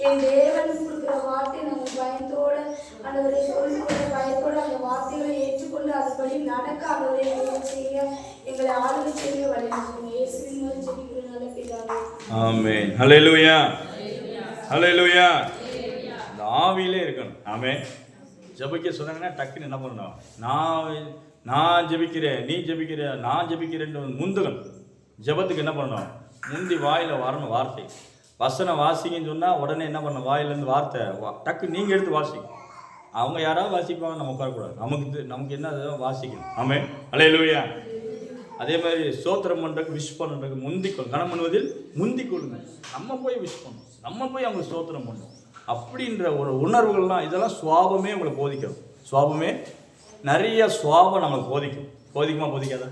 என் தேவன் கொடுக்கிற வார்த்தை நாங்கள் பயத்தோடு ஆண்டவரை சொல்லிக்கொண்ட பயத்தோடு அந்த வார்த்தைகளை ஏற்றுக்கொண்டு அதுபடி நடக்க ஆண்டவரை செய்ய எங்களை ஆளுகை செய்ய வழிநடத்தும் இயேசுவின் மூலம் ஜெபிக்கிறோம் நல்ல பிதாவே. ஆமென். ஹல்லேலூயா. ஹல்லேலூயா. இந்த ஆவியிலே இருக்கணும். ஆமென். ஜெபிக்க சொன்னாங்கன்னா டக்குன்னு என்ன பண்ணணும்? நான் ஜெபிக்கிறேன், நீ ஜெபிக்கிற, நான் ஜெபிக்கிறேன்னு முந்துகணும். ஜெபத்துக்கு என்ன பண்ணணும்? முந்தி வாயில் வரணும் வார்த்தை. வசனம் வாசிங்கன்னு சொன்னால் உடனே என்ன பண்ணணும்? வாயிலேருந்து வார்த்தை டக்கு நீங்கள் எடுத்து வாசிக்கணும். அவங்க யாராவது வாசிப்பாங்க, நம்ம உட்காரக்கூடாது. நமக்கு என்ன வாசிக்கணும். ஆமென். ஹல்லேலூயா. அதே மாதிரி ஸ்தோத்திரம் பண்ணுறதுக்கு விஷ் பண்ணுறதுக்கு முந்திக்கொள்ளும். கனம் பண்ணுவதில் முந்திக்கொள்ளுங்க. நம்ம போய் விஷ் பண்ணணும், நம்ம போய் அவங்க ஸ்தோத்திரம் பண்ணணும். அப்படின்ற ஒரு உணர்வுகள்லாம் இதெல்லாம் சுவாபமே உங்களை போதிக்கணும். சுவாபமே நிறைய சுவாபம் நம்மளுக்கு போதிக்குமா போதிக்காதா?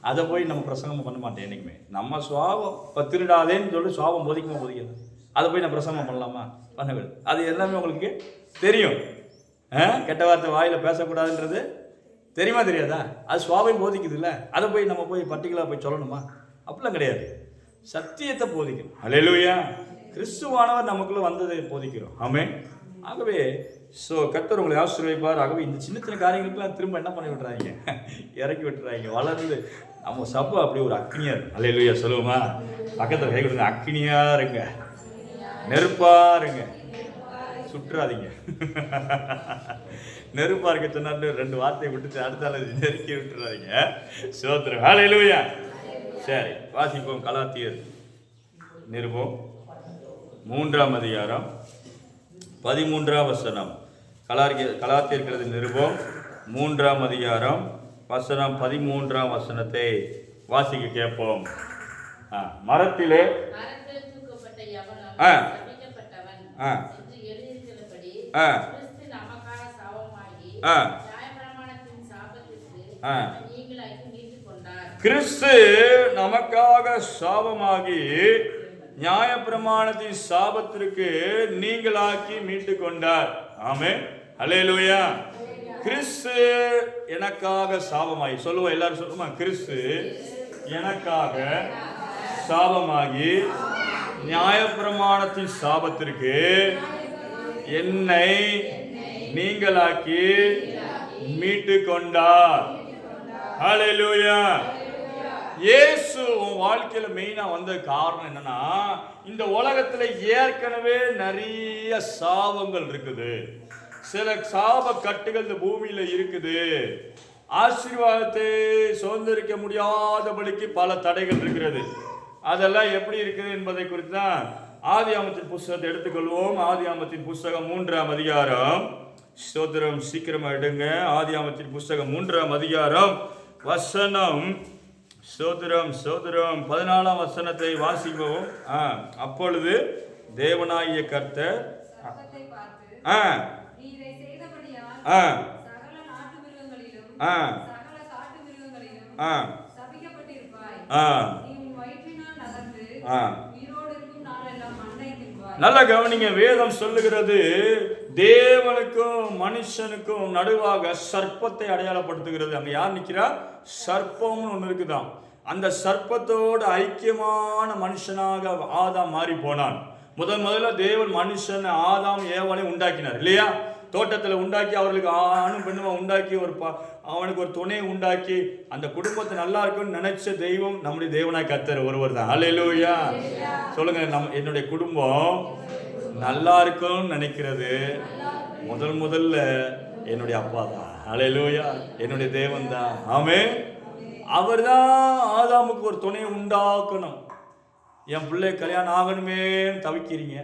அதை போய் நம்ம பிரசங்கம் பண்ண மாட்டேன் என்றைக்குமே. நம்ம சுவாபம் இப்போ திருடாதேன்னு சொல்லி சுவாபம் போதிக்குமா போதிக்காது? அதை போய் நான் பிரசங்கம் பண்ணலாமா? பண்ணவே. அது எல்லாமே உங்களுக்கு தெரியும். கெட்ட வார்த்தை வாயில் பேசக்கூடாதுன்றது தெரியுமா தெரியாதா? அது சுவாபம் போதிக்குது இல்லை? அதை போய் நம்ம போய் பர்டிகுலராக போய் சொல்லணுமா? அப்படிலாம் கிடையாது. சத்தியத்தை போதிக்கணும். ஹல்லேலூயா. கிறிஸ்துவானவர் நமக்குள்ளே வந்ததை போதிக்கிறோம். ஆமென். ஆகவே கர்த்தர் உங்களை ஆசீர்வதிப்பார். ஆகவே இந்த சின்ன சின்ன காரியங்களுக்கெல்லாம் திரும்ப என்ன பண்ணி விட்டுறாங்க? இறக்கி விட்டுறாங்க. வளர்ந்து நம்ம சபை அப்படி ஒரு அக்னியா இருக்கு. ஹல்லேலூயா சொல்லுவோமா? பக்கத்தில் கை கொடுங்க. அக்னியா இருங்க, நெருப்பா இருங்க, சுற்றாதீங்க. நெருப்பா இருக்க சொன்னாரு 2 வார்த்தையை விட்டுட்டு அடுத்தால நெருக்கி விட்டுறாதீங்க. ஸ்தோத்திரம். ஹல்லேலூயா. சரி, வாசிப்போம். கலாத்தியர் நிருபம் 3ஆம் அதிகாரம் 13ஆம் வசனம். கலாத்தியர் நிருபம் 3ஆம் அதிகாரம் வசனம் 13ஆம் வசனத்தை வாசிக்க கேட்போம். மரத்திலே கிறிஸ்து நமக்காக சாபமாகி நியாயப்பிரமாணத்தின் சாபத்திற்கு நீங்களாக்கி மீட்டு கொண்டார். ஆமென். ஹல்லேலூயா. கிறிஸ்து எனக்காக சாபமாகி, சொல்லுவோம் எல்லாரும் சொல்லுமா? கிறிஸ்து எனக்காக சாபமாகி நியாயப்பிரமாணத்தின் சாபத்திற்கு என்னை நீங்களாக்கி மீட்டு கொண்டார். ஹல்லேலூயா. இயேசு உன் வாழ்க்கையில் மெயினாக வந்த காரணம் என்னன்னா, இந்த உலகத்தில் ஏற்கனவே நிறைய சாபங்கள் இருக்குது. சில சாப கட்டுகள் இந்த பூமியில் இருக்குது. ஆசீர்வாதத்தை சுதந்திரிக்க முடியாதபடிக்கு பல தடைகள் இருக்கிறது. அதெல்லாம் எப்படி இருக்குது என்பதை குறித்து தான் ஆதியாகமத்தின் புஸ்தகத்தை எடுத்துக்கொள்வோம். ஆதியாகமத்தின் புஸ்தகம் 3ஆம் அதிகாரம். ஸ்தோத்திரம். சீக்கிரமா எடுங்க. ஆதியாகமத்தின் புஸ்தகம் 3ஆம் அதிகாரம் வசனம் ஸ்தோத்திரம் 14ஆம் வசனத்தை வாசிப்போம். அப்பொழுது தேவனாகிய கர்த்தர் நல்ல கவனிங்க. வேதம் சொல்லுகிறது, தேவனுக்கும் மனுஷனுக்கும் நடுவாக சர்ப்பத்தை அடையாளப்படுத்துகிறது. அங்க யார் நிக்கிறா? சர்ப்பம்னு ஒண்ணு இருக்குதான். அந்த சர்ப்பத்தோடு ஐக்கியமான மனுஷனாக ஆதாம் மாறி போனான். முதல்ல தேவன் மனுஷன் ஆதாம் ஏவாளை உண்டாக்கினார் இல்லையா? தோட்டத்தில் உண்டாக்கி அவர்களுக்கு ஆணும் பெண்ணுமா உண்டாக்கி அவனுக்கு ஒரு துணையை உண்டாக்கி அந்த குடும்பத்தை நல்லா இருக்குன்னு நினைச்ச தெய்வம் நம்முடைய தேவனாய் கர்த்தர் ஒருவர் தான். ஹல்லேலூயா. சொல்லுங்க. என்னுடைய குடும்பம் நல்லா இருக்கும்னு நினைக்கிறது முதல்ல என்னுடைய அப்பா தான். ஹல்லேலூயா. என்னுடைய தேவன் தான். ஆமென். அவர் தான் ஆதாமுக்கு ஒரு துணையை உண்டாக்கணும். என் பிள்ளை கல்யாணம் ஆகணுமேன்னு தவிக்கிறீங்க.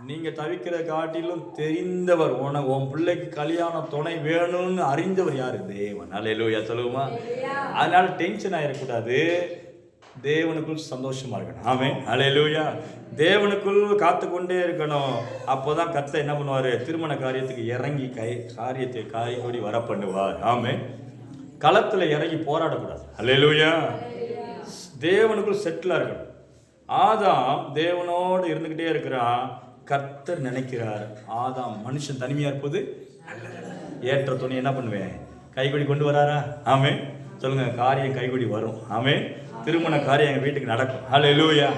நீங்க தவிக்கிற காட்டிலும் தெரிந்தவர், உன் பிள்ளைக்கு கல்யாண துணை வேணும்னு அறிந்தவர் யாரு? தேவன். ஹல்லேலூயா சொல்லுவோமா? அதனால டென்ஷன் ஆயிடக்கூடாது. தேவனுக்குள் சந்தோஷமா இருக்கணும். ஆமென். ஹல்லேலூயா. தேவனுக்குள் காத்து கொண்டே இருக்கணும். அப்போதான் கர்த்தர் என்ன பண்ணுவாரு? திருமண காரியத்துக்கு இறங்கி காரியத்தோடி வர பண்ணுவார். ஆமென். களத்துல இறங்கி போராடக்கூடாது. ஹல்லேலூயா. தேவனுக்குள் செட்டிலா இருக்கணும். ஆதாம் தேவனோடு இருந்துகிட்டே இருக்கிறான். கர்த்தர் நினைக்கிறார், ஆதாம் மனுஷன் தனிமையா இருப்பது ஏற்ற துணை என்ன பண்ணுவேன்? கைகொடி கொண்டு வராரா? ஆமென். சொல்லுங்க. காரியம் கைகொடி வரும். ஆமென். திருமண காரியம் எங்க வீட்டுக்கு நடக்கும். ஹல்லேலூயா.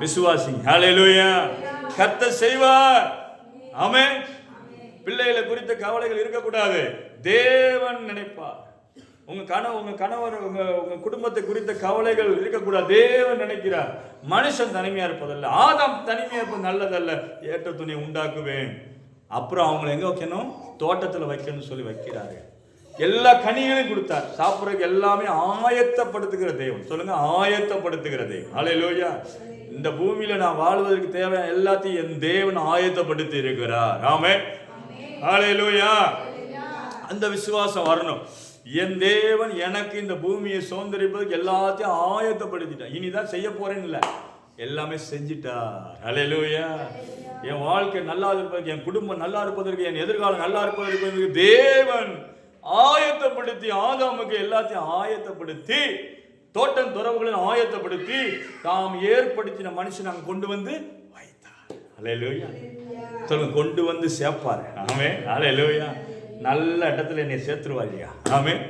விசுவாசிங்க. ஹல்லேலூயா. கர்த்தர் செய்வார். ஆமென். பிள்ளைகளை குறித்த கவலைகள் இருக்கக்கூடாது. தேவன் நினைப்பார். உங்க கணவர் உங்க குடும்பத்தை குறித்த கவலைகள் இருக்கக்கூடாது. தேவன் நினைக்கிறார். மனுஷன் தனிமையா இருப்பதல்ல, ஆதாம் தனிமையா இருப்பது நல்லதல்ல, ஏற்ற துணி உண்டாக்குவேன். அப்புறம் அவங்களை எங்க வைக்கணும்? தோட்டத்தில் வைக்கணும்னு சொல்லி வைக்கிறாரு. எல்லா கனிகளையும் கொடுத்தார். சாப்பிட்றதுக்கு எல்லாமே ஆயத்தப்படுத்துகிற தேவன். சொல்லுங்க, ஆயத்தப்படுத்துகிற தேவன். ஹல்லேலூயா. இந்த பூமியில நான் வாழ்வதற்கு தேவையான எல்லாத்தையும் என் தேவன் ஆயத்தப்படுத்தி இருக்கிறார். ஆமென். ஹல்லேலூயா. அந்த விசுவாசம் வரணும். என் தேவன் எனக்கு இந்த பூமியை சுதந்திரிப்பதற்கு எல்லாத்தையும் ஆயத்தப்படுத்திட்டார். இனிதான் செய்ய போறேன்னு இல்லை, எல்லாமே செஞ்சிட்டார். ஹல்லேலூயா. என் வாழ்க்கை நல்லா இருப்பதற்கு, என் குடும்பம் நல்லா இருப்பதற்கு, என் எதிர்காலம் நல்லா இருப்பதற்கு தேவன் ஆயத்தப்படுத்தி, ஆதாமுக்கு எல்லாத்தையும் ஆயத்தப்படுத்தி, தோட்டம் துறவுகளில் ஆயத்தப்படுத்தி, தாம் ஏற்படுத்தின மனுஷன் அங்க கொண்டு வந்து வைத்தார். ஹல்லேலூயா. சொல்லுங்க, கொண்டு வந்து சேர்ப்பார். ஆமென். ஹல்லேலூயா. நல்ல இடத்துல என்னை சேர்த்துருவாரியா. ஆமென்.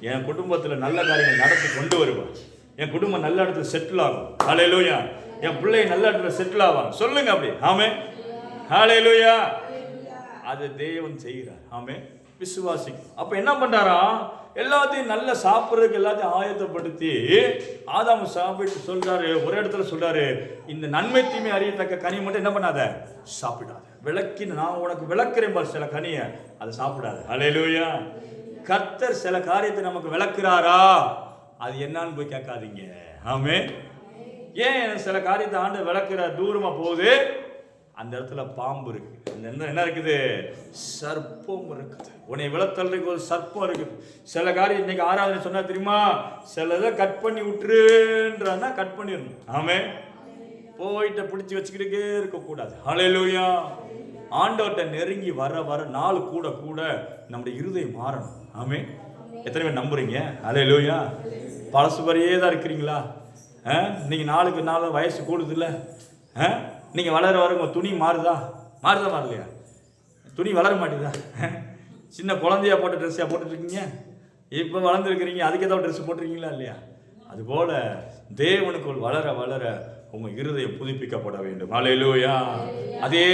என் குடும்பத்தில் நல்ல காரியங்கள் நடத்தி கொண்டு வருவார். என் குடும்பம் நல்ல இடத்துல செட்டில் ஆகும். ஹல்லேலூயா. என் பிள்ளை நல்ல இடத்துல செட்டில் ஆவாங்க. சொல்லுங்க அப்படி. ஆமென். ஹல்லேலூயா. அது தேவன் செய்கிறார். ஆமென். விசுவாசிக்கும். அப்ப என்ன பண்றாரா? எல்லாத்தையும் நல்ல சாப்பிட்றதுக்கு எல்லாத்தையும் ஆயத்தப்படுத்தி ஆதாம் சாப்பிட்டு சொல்றாரு. ஒரு இடத்துல சொல்றாரு, இந்த நன்மை தீமை அறியத்தக்க கனி மட்டும் என்ன பண்ணாத, சாப்பிடாத. விளக்கி நான் உனக்கு விளக்குறேன் பார் சில கனியை, அதை சாப்பிடாத. ஹல்லேலூயா. கர்த்தர் சில காரியத்தை நமக்கு விளக்குறாரா, அது என்னன்னு போய் கேட்காதீங்க. ஆமென். ஏன் சில காரியத்தை ஆண்டு விளக்குற தூரமா போகுது? அந்த இடத்துல பாம்பு இருக்கு. அந்த என்ன இருக்குது? சர்ப்பம் இருக்குது. உன்னை விளத்தல்றதுக்கு ஒரு சர்ப்பம் இருக்குது. சில காரியம் இன்னைக்கு ஆராதனை சொன்னா தெரியுமா, சிலதை கட் பண்ணி விட்டுருன்றா கட் பண்ணிடணும். ஆமென். போயிட்ட பிடிச்சி வச்சுக்கிட்டே இருக்கக்கூடாது. ஹல்லேலூயா. ஆண்டவர்கிட்ட நெருங்கி வர வர நாள் கூட கூட நம்முடைய இருதயம் மாறணும். ஆமென். எத்தனை பேர் நம்புறீங்க? ஹல்லேலூயா. பழசு வரையே தான் இருக்கிறீங்களா? நீங்க நாளுக்கு நாள் வயசு கூடுது இல்லை? நீங்க வளர வர உங்க துணி மாறுதா? மாறலையா? துணி வளர மாட்டேதா? சின்ன குழந்தையா போட்ட ட்ரெஸ்ஸா போட்டுருக்கீங்க, இப்போ வளர்ந்துருக்கிறீங்க, அதுக்கு ஏதாவது ட்ரெஸ் போட்டிருக்கீங்களா இல்லையா? அதுபோல தேவனுக்குள் வளர வளர உங்க இருதயம் புதுப்பிக்கப்பட வேண்டும். ஹல்லேலூயா. அதே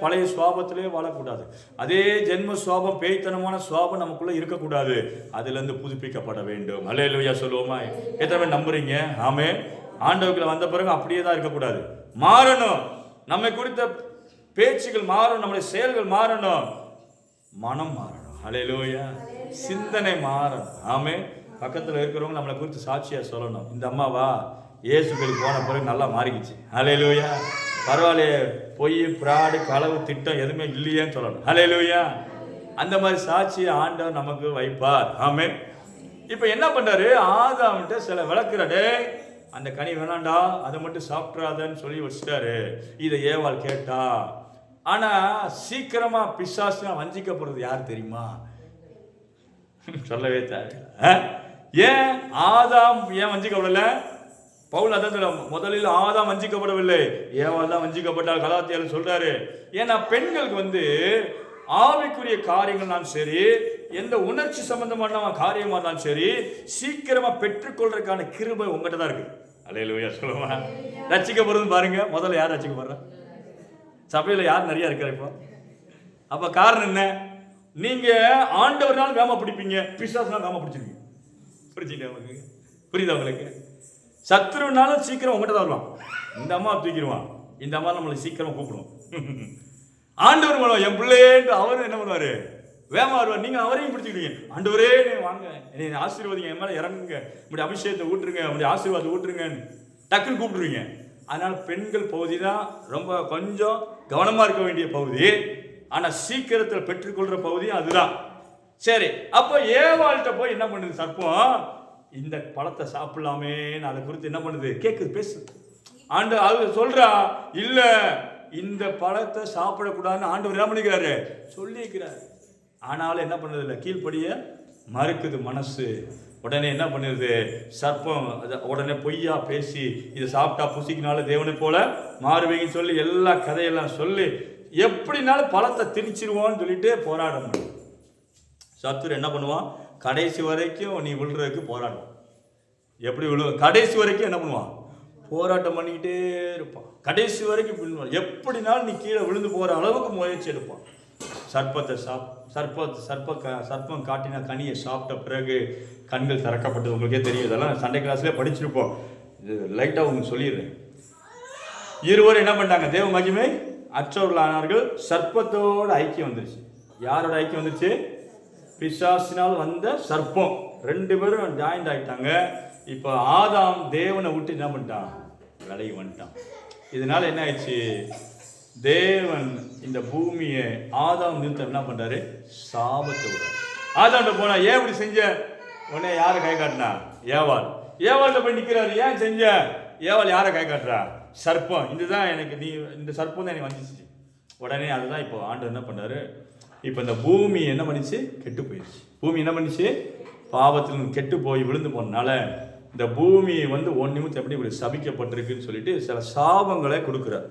பழைய சுவாபத்திலே வாழக்கூடாது. அதே ஜென்ம சுவாபம், பேய்த்தனமான சுவாபம் நமக்குள்ள இருக்கக்கூடாது. அதுல இருந்து புதுப்பிக்கப்பட வேண்டும். ஹல்லேலூயா. சொல்லுவோமா? எத்தனை பேர் நம்புறீங்க? ஆமென். ஆண்டவர்களை வந்த பிறகு அப்படியே தான் இருக்கக்கூடாது, மாறணும். நம்மை குறித்த பேச்சுகள் மாறணும், நம்முடைய செயல்கள் மாறணும், மனம் மாறணும். ஹல்லேலூயா. சிந்தனை மாறணும். ஆமென். பக்கத்தில் இருக்கிறவங்க நம்மளை குறித்து சாட்சியா சொல்லணும். இந்த அம்மாவா இயேசுக்கு போன பிறகு நல்லா மாறிக்கிச்சு. ஹல்லேலூயா. பரவாயில்லையே, பொய், பிராடு, களவு, திட்டம் எதுவுமே இல்லையேன்னு சொல்லணும். ஹல்லேலூயா. அந்த மாதிரி சாட்சியை ஆண்டவர் நமக்கு வைப்பார். ஆமென். இப்போ என்ன பண்றாரு? ஆதாம்கிட்ட சில விளக்குறாரு, அந்த கனி வேணாண்டா, அதை மட்டும் சாப்பிட்றாதன்னு சொல்லி வச்சுட்டாரு. இதை ஏவாள் கேட்டா. ஆனா சீக்கிரமா பிசாசுனா வஞ்சிக்கப்படுறது யார் தெரியுமா? சொல்லவே தேவையில்லை. ஏன் ஆதாம் ஏன் வஞ்சிக்கப்படல? பவுல் அதான் முதலில் ஆதாம் வஞ்சிக்கப்படவில்லை, ஏவாள் தான் வஞ்சிக்கப்பட்டால். கலாத்தியார் சொல்றாரு. ஏன்னா பெண்களுக்கு ஆவிக்குரிய காரியங்கள் சரி, எந்த உணர்ச்சி சம்பந்தமான காரியமா இருந்தாலும் சரி, சீக்கிரமா பெற்றுக்கொள்றதுக்கான கிருபை உங்ககிட்ட தான் இருக்கு. அல்லேலூயா. சொல்லுவா. ரட்சிக்கப்படுறது பாருங்க, முதல்ல யார் ரட்சிக்கப்படுறா? சபையில யார் நிறைய இருக்கிற இப்போ? அப்ப காரணம் என்ன? நீங்க ஆண்டவர்னாலும் வேமா பிடிப்பீங்க, பிசாசுனாலும் வேமா பிடிச்சிருக்கீங்க. புரியுதா உங்களுக்கு? சத்துருனாலும் சீக்கிரம் உங்ககிட்ட தான் வருவான். இந்த அம்மா தூக்கிடுவான், இந்த அம்மா நம்மளை சீக்கிரமா கூப்பிடுவோம். ஆண்டவர் மூலம் என் பிள்ளைன்னு அவர் என்ன பண்ணுவாரு? வேமா வருவார். நீங்க அவரையும் பிடிச்சிக்கிட்டீங்க. ஆண்டவரே வாங்க, என்னை ஆசீர்வாதிங்க, என் மேல இறங்குங்க, உங்களுடைய அபிஷேகத்தை ஊற்றுங்க, உங்களுடைய ஆசீர்வாதத்தை ஊற்றுங்கன்னு டக்குன்னு கூப்பிடுவீங்க. அதனால பெண்கள் பகுதி தான் ரொம்ப கொஞ்சம் கவனமா இருக்க வேண்டிய பகுதி. ஆனா சீக்கிரத்தில் பெற்றுக்கொள்ற பகுதி அதுதான். சரி, அப்ப ஏவாள்கிட்ட போய் என்ன பண்ணுது சர்ப்பம்? இந்த பழத்தை சாப்பிடலாமேன்னு அதை குறித்து என்ன பண்ணுது? கேட்குது, பேசு. ஆண்டு அது சொல்றா, இல்ல இந்த பழத்தை சாப்பிடக்கூடாதுன்னு ஆண்டவர் என்ன பண்ணிக்கிறாரு? சொல்லியிருக்கிறாரு. ஆனாலும் என்ன பண்ணுறது இல்லை, கீழ்ப்படிய மறுக்குது மனசு. உடனே என்ன பண்ணுது சர்ப்பம்? உடனே பொய்யா பேசி, இதை சாப்பிட்டா புசிக்கினால தேவனை போல மாறுவீங்கன்னு சொல்லி எல்லா கதையெல்லாம் சொல்லி எப்படினாலும் பழத்தை திணிச்சிருவோன்னு சொல்லிட்டு போராடணும். சத்துரு என்ன பண்ணுவான்? கடைசி வரைக்கும் நீ விழுறதுக்கு போராடுவான். எப்படி விழு? கடைசி வரைக்கும் என்ன பண்ணுவான்? போராட்டம் பண்ணிக்கிட்டே இருப்பான். கடைசி வரைக்கும் பின்வாங்க. எப்படினாலும் நீ கீழே விழுந்து போகிற அளவுக்கு முயற்சி எடுப்பான். சர்ப்பம் காட்டின கனியை சாப்பிட்ட பிறகு கண்கள் திறக்கப்பட்டது. உங்களுக்கே தெரியும். இதெல்லாம் சண்டே கிளாஸ்லேயே படிச்சிருப்போம். இது லைட்டாக உங்களுக்கு சொல்லிடுறேன். இருவரும் என்ன பண்ணிட்டாங்க? தேவ மகிமை அற்றவர்களானார்கள். சர்ப்பத்தோட ஐக்கியம் வந்துருச்சு. யாரோட ஐக்கியம் வந்துருச்சு? பிசாசினால் வந்த சர்ப்பம். 2 பேரும் ஜாயிண்ட் ஆகிட்டாங்க. இப்போ ஆதாம் தேவனை விட்டு என்ன பண்ணிட்டான்? விலகி வந்துட்டான். இதனால என்ன ஆயிடுச்சு? தேவன் இந்த பூமியை ஆதாம் நிறுத்தம் என்ன பண்றாரு? சாபத்தை விடுறாரு. ஆதாம்கிட்ட போனா, ஏன் இப்படி செஞ்ச? உடனே யாரை கை காட்டினா? ஏவாள். ஏவாள்கிட்ட போய் நிற்கிறாரு. ஏன் செஞ்ச? ஏவாள் யாரை கை காட்டுறா? சர்ப்பம். இதுதான் எனக்கு, நீ இந்த சர்ப்பம் தான் எனக்கு வந்துச்சு. உடனே அதுதான் இப்போ ஆண்டவர் என்ன பண்ணாரு? இப்போ இந்த பூமி என்ன பண்ணிச்சு? கெட்டு போயிடுச்சு. பூமி என்ன பண்ணிச்சு? பாவத்தில் கெட்டு போய் விழுந்து போனனால இந்த பூமி வந்து 1 நிமிஷம் எப்படி இப்படி சபிக்கப்பட்டிருக்குன்னு சொல்லிட்டு சில சாபங்களை கொடுக்குறார்.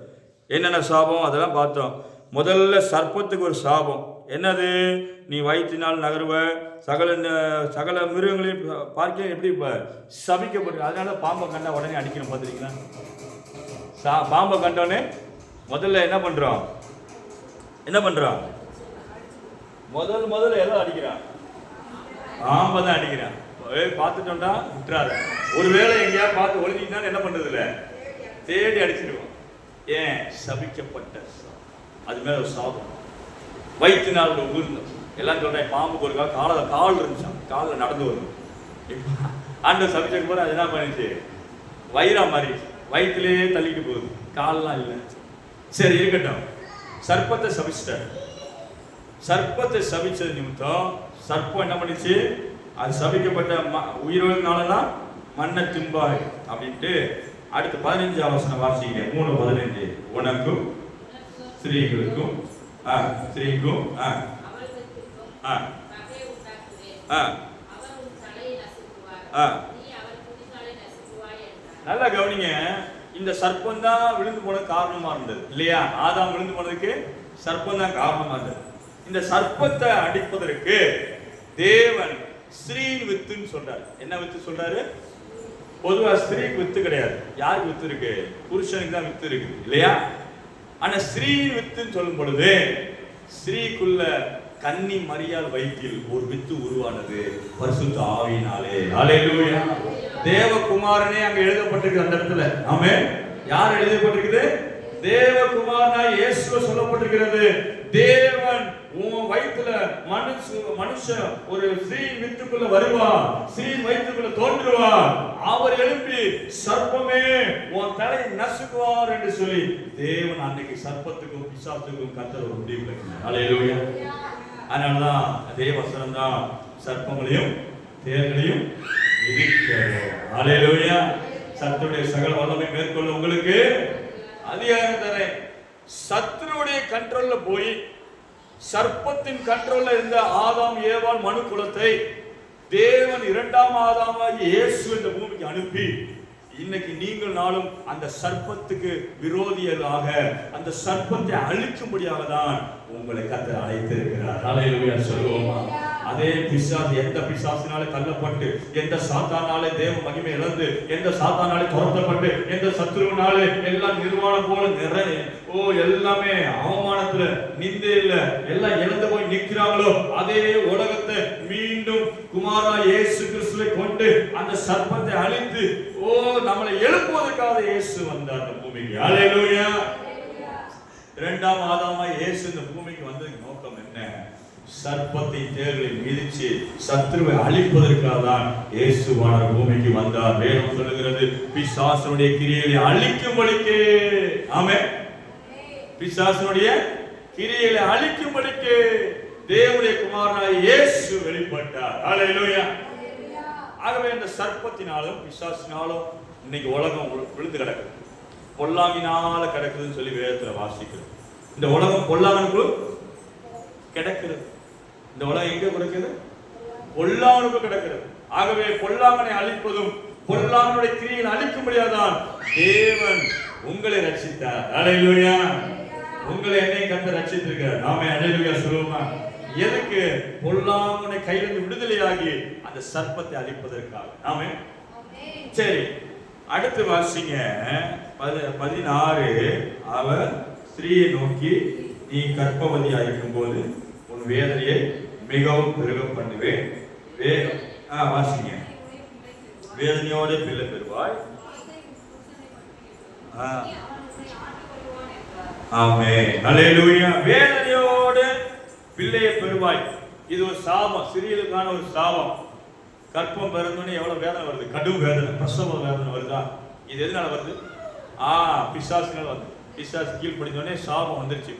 என்னென்ன சாபம் அதெல்லாம் பார்த்தோம். முதல்ல சர்ப்பத்துக்கு ஒரு சாபம். என்னது? நீ வயிற்றினால் நகருவ, சகல மிருகங்களையும் பார்க்க எப்படி இப்போ சபிக்கப்பட்டு. அதனால பாம்பை கண்டா உடனே அடிக்கணும். பார்த்துருக்கீங்களா? பாம்பை கண்டோடனே முதல்ல என்ன பண்ணுறோம்? முதல்ல எல்லாம் அடிக்கிறான். பாம்பை தான் அடிக்கிறான். பார்த்துட்டோம்டா விட்டுறாரு. ஒருவேளை எங்கேயா பார்த்து ஒளிஞ்சிக்கிட்டான்னு என்ன பண்ணுறது இல்லை, தேடி அடிச்சிடுவோம். ஏன்? சபிக்கப்பட்ட அது மேலே ஒரு சாபம். வயிற்றுனால் உயிர்ந்தோம். எல்லாம் சொல்கிறேன். பாம்புக்கு ஒரு கால் இருந்துச்சான். காலில் நடந்து வரும். ஆண்டு சபிச்சதுக்கு போது அது என்ன பண்ணிச்சு? வயிறா மாறிடுச்சு. வயிற்றுலேயே தள்ளிட்டு போகுது. கால்லாம் இல்லை. சரி இருக்கட்டும். சர்ப்பத்தை சபிச்சிட்டார். சர்ப்பத்தை சபிச்சது நிமித்தம் சர்ப்பம் என்ன பண்ணிச்சு? அது சபிக்கப்பட்ட உயிரோடுனாலதான் மண்ணை திம்பாய் அப்படின்ட்டு. அடுத்து 15 வசனம் வாசிக்கிறேன். 3:15. உனக்கும் ஸ்திரீகளுக்கும் நல்லா கவனிங்க. இந்த சர்ப்பம் தான் விழுந்து போன காரணமா இருந்தது இல்லையா? ஆதாம் விழுந்து போனதுக்கு சர்ப்பம் தான் காரணமா இருந்தது. இந்த சர்ப்பத்தை அடிப்பதற்கு தேவன் ஸ்திரீயின் வித்துன்னு சொல்றாரு. என்ன வித்து சொல்றாரு? பொதுவா ஸ்திரீக்கு வித்து கிடையாது. யாருக்கு வித்து இருக்கு? புருஷனுக்கு தான் வித்து இருக்கு இல்லையா? ஆனா ஸ்திரீயின் வித்துன்னு சொல்லும் பொழுது ஸ்திரீக்குள்ள கன்னி மரியாள் வயிற்றில் ஒரு வித்து உருவானது பரிசுத்த ஆவியினாலே. ஹல்லேலூயா. தேவகுமாரனே அங்க எழுதப்பட்டிருக்கு அந்த இடத்துல. ஆமென். யார் எழுதப்பட்டிருக்குது? தேவகுமாரனாய் இயேசுவ சொல்லப்பட்டிருக்கிறது. தேவன் உன் வயிற்றுல மனுஷன் ஒரு ஸ்ரீ வித்துக்குள்ள வருவார். ஸ்ரீ வயிற்றுக்குள்ள தோன்றுவார். அவர் எழுப்பி சர்ப்பமே உன் தலையை நசுக்குவார் என்று சொல்லி தேவன் அன்னைக்கு சர்ப்பத்துக்கும் பிசாசுக்கும் கர்த்தர் ஒரு முடிவு பண்ணினார். ஹல்லேலூயா. அதனாலதான் அதே வசனம் தான் சர்ப்பங்களையும் தேர்களையும் மிதிக்கிறது. ஹல்லேலூயா. சத்துருடைய சகல வல்லமை மேற்கொள்ள உங்களுக்கு அதிகாரம் தரேன். சத்துருடைய கண்ட்ரோல்ல போய் சர்ப்பத்தின் கண்ட்ரோல்ல இருந்த ஆதாம் ஏவாள் மனு குலத்தை தேவன் 2ஆம் ஆதாமாகி இயேசு இந்த பூமிக்கு அனுப்பி இன்னைக்கு நீங்கள் நாளும் அந்த சர்ப்பத்துக்கு விரோதியலாக அந்த சர்ப்பத்தை அழிக்கும்படியாக தான் உங்களை கர்த்தர் அழைத்திருக்கிறார். ஹல்லேலூயா சொல்லுவோமா? அதே பிசாசு எந்த பிசாசினாலே தள்ளப்பட்டு, எந்த சாத்தானாலே தேவ மகிமை இழந்து, எந்த சாத்தானாலே துரத்தப்பட்டு, எந்த சத்துருவினாலே எல்லாம் நிர்வாணம் போல எல்லாமே அவமானத்துல நிந்தையில எல்லாம் இழந்து போய் நிற்கிறாங்களோ அதே உலகத்தை மீண்டும் குமாரா இயேசு கிறிஸ்துவை கொண்டு அந்த சர்ப்பத்தை அழித்து நம்மளை எழுப்புவதற்காக இயேசு வந்தார் அந்த பூமிக்கு. ஹல்லேலூயா. 2ஆம் ஆதாமாய் இயேசு இந்த பூமிக்கு வந்ததுக்கு நோக்கம் என்ன? சர்ப்பத்தை தேர்களை மிதிச்சு சத்துருவை அழிப்பதற்காக தான் இயேசுவானவர் பூமிக்கு வந்தார். வேதம் சொல்லுகிறது பிசாசுடைய கிரியைகளை அழிக்கும்படிக்கு. ஆமென். பிசாசுடைய கிரியைகளை அழிக்கும்படிக்கு தேவனுடைய குமாரனாய் இயேசு வெளிப்பட்டார். ஹல்லேலூயா. ஆகவே இந்த சர்ப்பத்தினாலும் பிசாசினாலும் இன்னைக்கு உலகம் விழுந்து கிடக்குது. பொல்லாங்கினால கிடக்குதுன்னு சொல்லி வேதத்துல வாசிக்கிறோம். இந்த உலகம் பொல்லாங்கனுக்குள் கிடக்கிறது. இந்த உலகம் எங்க கிடக்குது? பொல்லாங்கனுக்கு கிடக்கிறது. ஆகவே பொல்லாங்கனை அழிப்பதும் பொல்லாங்கனுடைய கிரியை அழிக்கும்படியாதான் தேவன் உங்களை ரட்சித்தார். ஹல்லேலூயா. உங்களை என்னை கர்த்தர் ரட்சித்திருக்கிறார். ஆமென். ஹல்லேலூயா சொல்லுவோமா? எதுக்கு? பொல்லாங்கனை கையிலிருந்து விடுதலையாகி அந்த சர்ப்பத்தை அழிப்பதற்காக. ஆமென். சரி, அடுத்து வாசிங்க 16. அவர் ஸ்திரீயை நோக்கி, நீ கர்ப்பவதியாக இருக்கும்போது உன் வேதனையை மிகவும் பெருக பண்ணுவேன். வாசிங்க. வேதனையோட பிள்ளை பெறுவாய். ஆமென், ஹல்லேலூயா. வேதனையோட பிள்ளையை பெறுவாய். இது ஒரு சாபம், சிறியலுக்கான ஒரு சாபம். கற்பம் பிறந்தோடனே எவ்வளவு வேதனை வருது, கடும் வேதனை, பிரசவ வேதனை வருதா? இது எதனால வருது? பிசாசுனால வருது. பிசாசு கீழ்ப்படிந்தோடனே சாபம் வந்துருச்சு.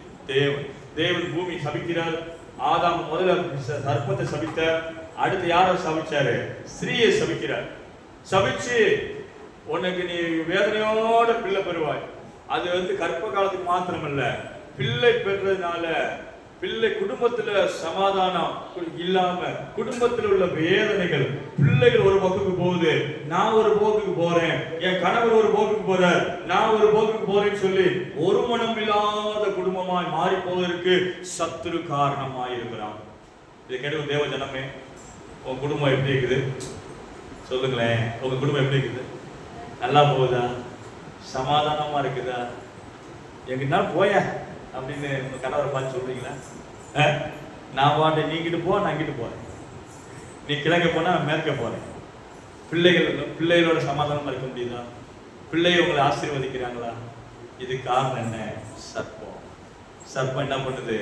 தேவன் பூமி சபிக்கிறார். ஆதாம் முதல்ல சர்ப்பத்தை சபித்தார். அடுத்து யாரை சபிச்சாரு? ஸ்திரீயை சபிக்கிறார். சபிச்சு, உனக்கு நீ வேதனையோட பிள்ளை பெறுவாய். அது கற்ப காலத்துக்கு மாத்திரமல்ல, பிள்ளை பெற்றதுனால பிள்ளை குடும்பத்துல சமாதானம் இல்லாம, குடும்பத்தில் உள்ள வேதனைகள், பிள்ளைகள் ஒரு பக்கத்துக்கு போகுது, நான் ஒரு போக்குக்கு போறேன், என் கணவர் ஒரு போக்குக்கு போறார், நான் ஒரு போக்குக்கு போறேன்னு சொல்லி ஒரு மனம் இல்லாத குடும்பமாய் மாறி போவதற்கு சத்துரு காரணமாய் இருக்கிறான். இதை கேட்டு தேவ ஜனமே, உங்க குடும்பம் எப்படி இருக்குது சொல்லுங்களேன். உங்க குடும்பம் எப்படி இருக்குது? நல்லா போகுதா? சமாதானமா இருக்குதா? எங்கிட்டாலும் போய அப்படின்னு உங்க கணவரை பார்த்து சொல்றீங்களா? நான் பாட்டு நீங்கிட்டு போ, நான் இங்கிட்டு போறேன், நீ கிழக்க போனா நான் மேற்க போறேன். பிள்ளைகளோட சமாதானமா இருக்க முடியுதா? பிள்ளைகள் உங்களை ஆசீர்வதிக்கிறாங்களா? இது காரணம் என்ன? சர்ப்பம். சர்ப்பம் என்ன பண்ணுது?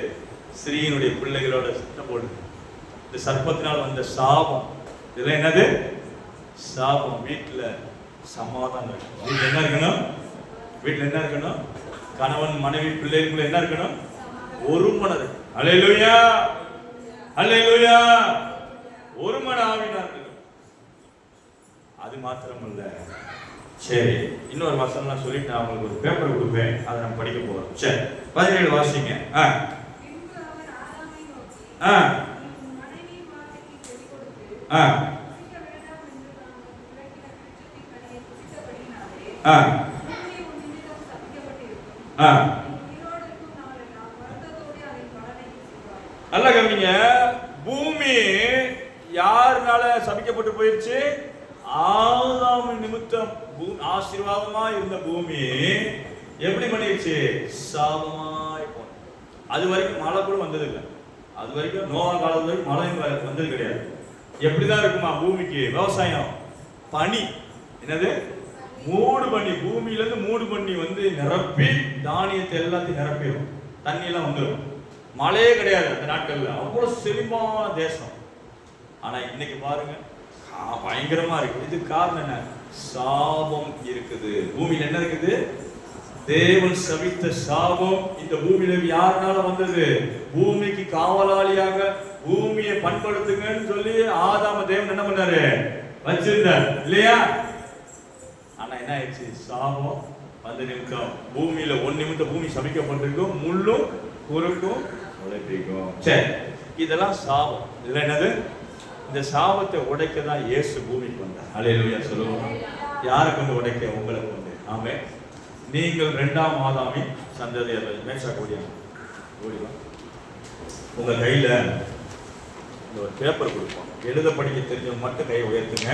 ஸ்ரீயினுடைய பிள்ளைகளோட சத்தம் போடுது. இந்த சர்ப்பத்தினால் வந்த சாபம். இதெல்லாம் என்னது? சாபம். வீட்டுல சமாதானம் இருக்கணும். வீட்டுல என்ன இருக்கணும்? வீட்டுல என்ன இருக்கணும்? கணவன் மனைவி பிள்ளைகளுக்குள்ள என்ன இருக்கணும்? ஒரு மனம். அல்லேலூயா, அல்லேலூயா. ஒரு மன ஆவினா இருக்கணும். அது மாத்திரமல்ல. சரி, இன்னொரு வசனம் நான் சொல்லிட்டு நான் உங்களுக்கு ஒரு பேப்பர் கொடுப்பேன், அதை நம்ம படிக்க போறோம். சரி, 17 வாசிங்க. நல்ல கவனிங்க. பூமி யாருனால சபிக்கப்பட்டு போயிடுச்சு? ஆதாம் நிமித்தம். ஆசீர்வாதமா இருந்த பூமி எப்படி பண்ணிடுச்சு? சாபமாய் போன. அது வரைக்கும் மழை கூட வந்தது இல்லை. அது வரைக்கும் நோவா காலத்து வரைக்கும் மழை வந்தது கிடையாது. எப்படிதான் இருக்குமா பூமிக்கு? விவசாயம், பனி, என்னது மூடு பண்ணி, பூமியில இருந்து மூடு பண்ணி நிரப்பி தானியத்தை எல்லாத்தையும் நிரப்பிடும். தண்ணி எல்லாம் வந்துடும். மழையே கிடையாது அந்த நாட்கள்ல. அவ்வளவு செழிப்பான தேசம். ஆனா இன்னைக்கு பாருங்க, பயங்கரமா இருக்கு. இது காரணம் என்ன? சாபம் இருக்குது. பூமியில என்ன இருக்குது? தேவன் சபித்த சாபம் இந்த பூமியில யாருனால வந்தது? பூமிக்கு காவலாளியாக பூமியை பண்படுத்துங்கன்னு சொல்லி ஆதாம தேவன் என்ன பண்ணாரு? வச்சிருந்தார் இல்லையா? ஆனா என்ன ஆயிடுச்சு? சாபம் வந்த நிமித்தம் பூமியில நிமித்தம் பூமி சபிக்கப்பட்டிருக்கும். முள்ளும் குறுக்கும் உழைப்பிக்கும். சரி, இதெல்லாம் சாபம். இதெல்லாம் என்னது? இந்த சாபத்தை உடைக்க தான் இயேசு பூமிக்கு வந்தார். அல்லேலூயா சொல்லுவோம். யாரை கொண்டு உடைக்க? உங்களை கொண்டு. ஆமென். நீங்கள் 2ஆம் ஆதாமின் சந்ததியர்கள். மேஷா கூடிய உங்க கையில இந்த ஒரு பேப்பர் கொடுப்போம். எழுத படிக்க தெரிஞ்சவங்க மட்டும் கையை உயர்த்துங்க.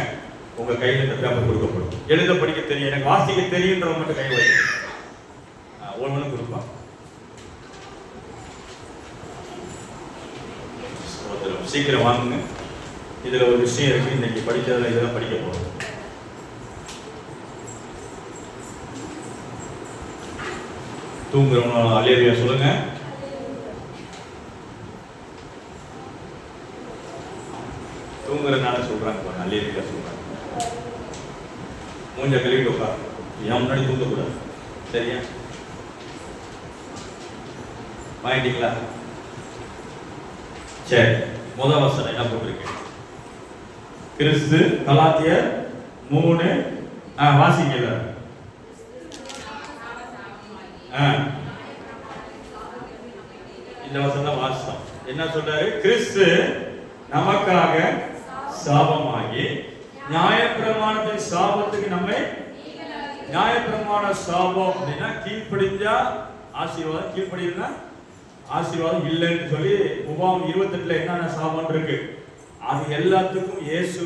உங்க கையில இந்த பேப்பர் கொடுக்கப்படும். எழுத படிக்க தெரியும், எனக்கு வாசிக்க தெரியுன்றவங்க மட்டும் கை உயர்த்து. ஒவ்வொன்றும் கொடுப்போம். சீக்கிரம் வாங்குங்க. இதுல ஒரு விஷயம் இருக்கு. இன்னைக்கு படிச்சதுல இதெல்லாம் படிக்க போறோம். தூங்குறவங்க அல்லேலூயா சொல்லுங்க. தூங்குறதுனால சொல்றாங்க பாருங்க, அல்லேலூயா சொல்றாங்க. மூஞ்ச கழுவிட்டு உட்கார். என் முன்னாடி தூங்கக்கூடாது. சரியா? வாங்கிட்டீங்களா? சரி, முதல் வசனம் என்ன போட்டிருக்கேன்? கிறிஸ்து. கலாத்தியர் 3 வாசிக்கல. இந்த வசனம் வாசம் என்ன சொல்றாரு? கிறிஸ்து நமக்காக சாபமாகி, நியாயப்பிரமாணத்தின் சாபத்துக்கு நம்மை, நியாயப்பிரமாண சாபம் அப்படின்னா கீழ்ப்படிஞ்சா ஆசீர்வாதம், கீழ்ப்படினா ஆசீர்வாதம் இல்லைன்னு சொல்லி உபாகம் 28 என்னென்ன சாபம் இருக்கு, அது எல்லாத்துக்கும் இயேசு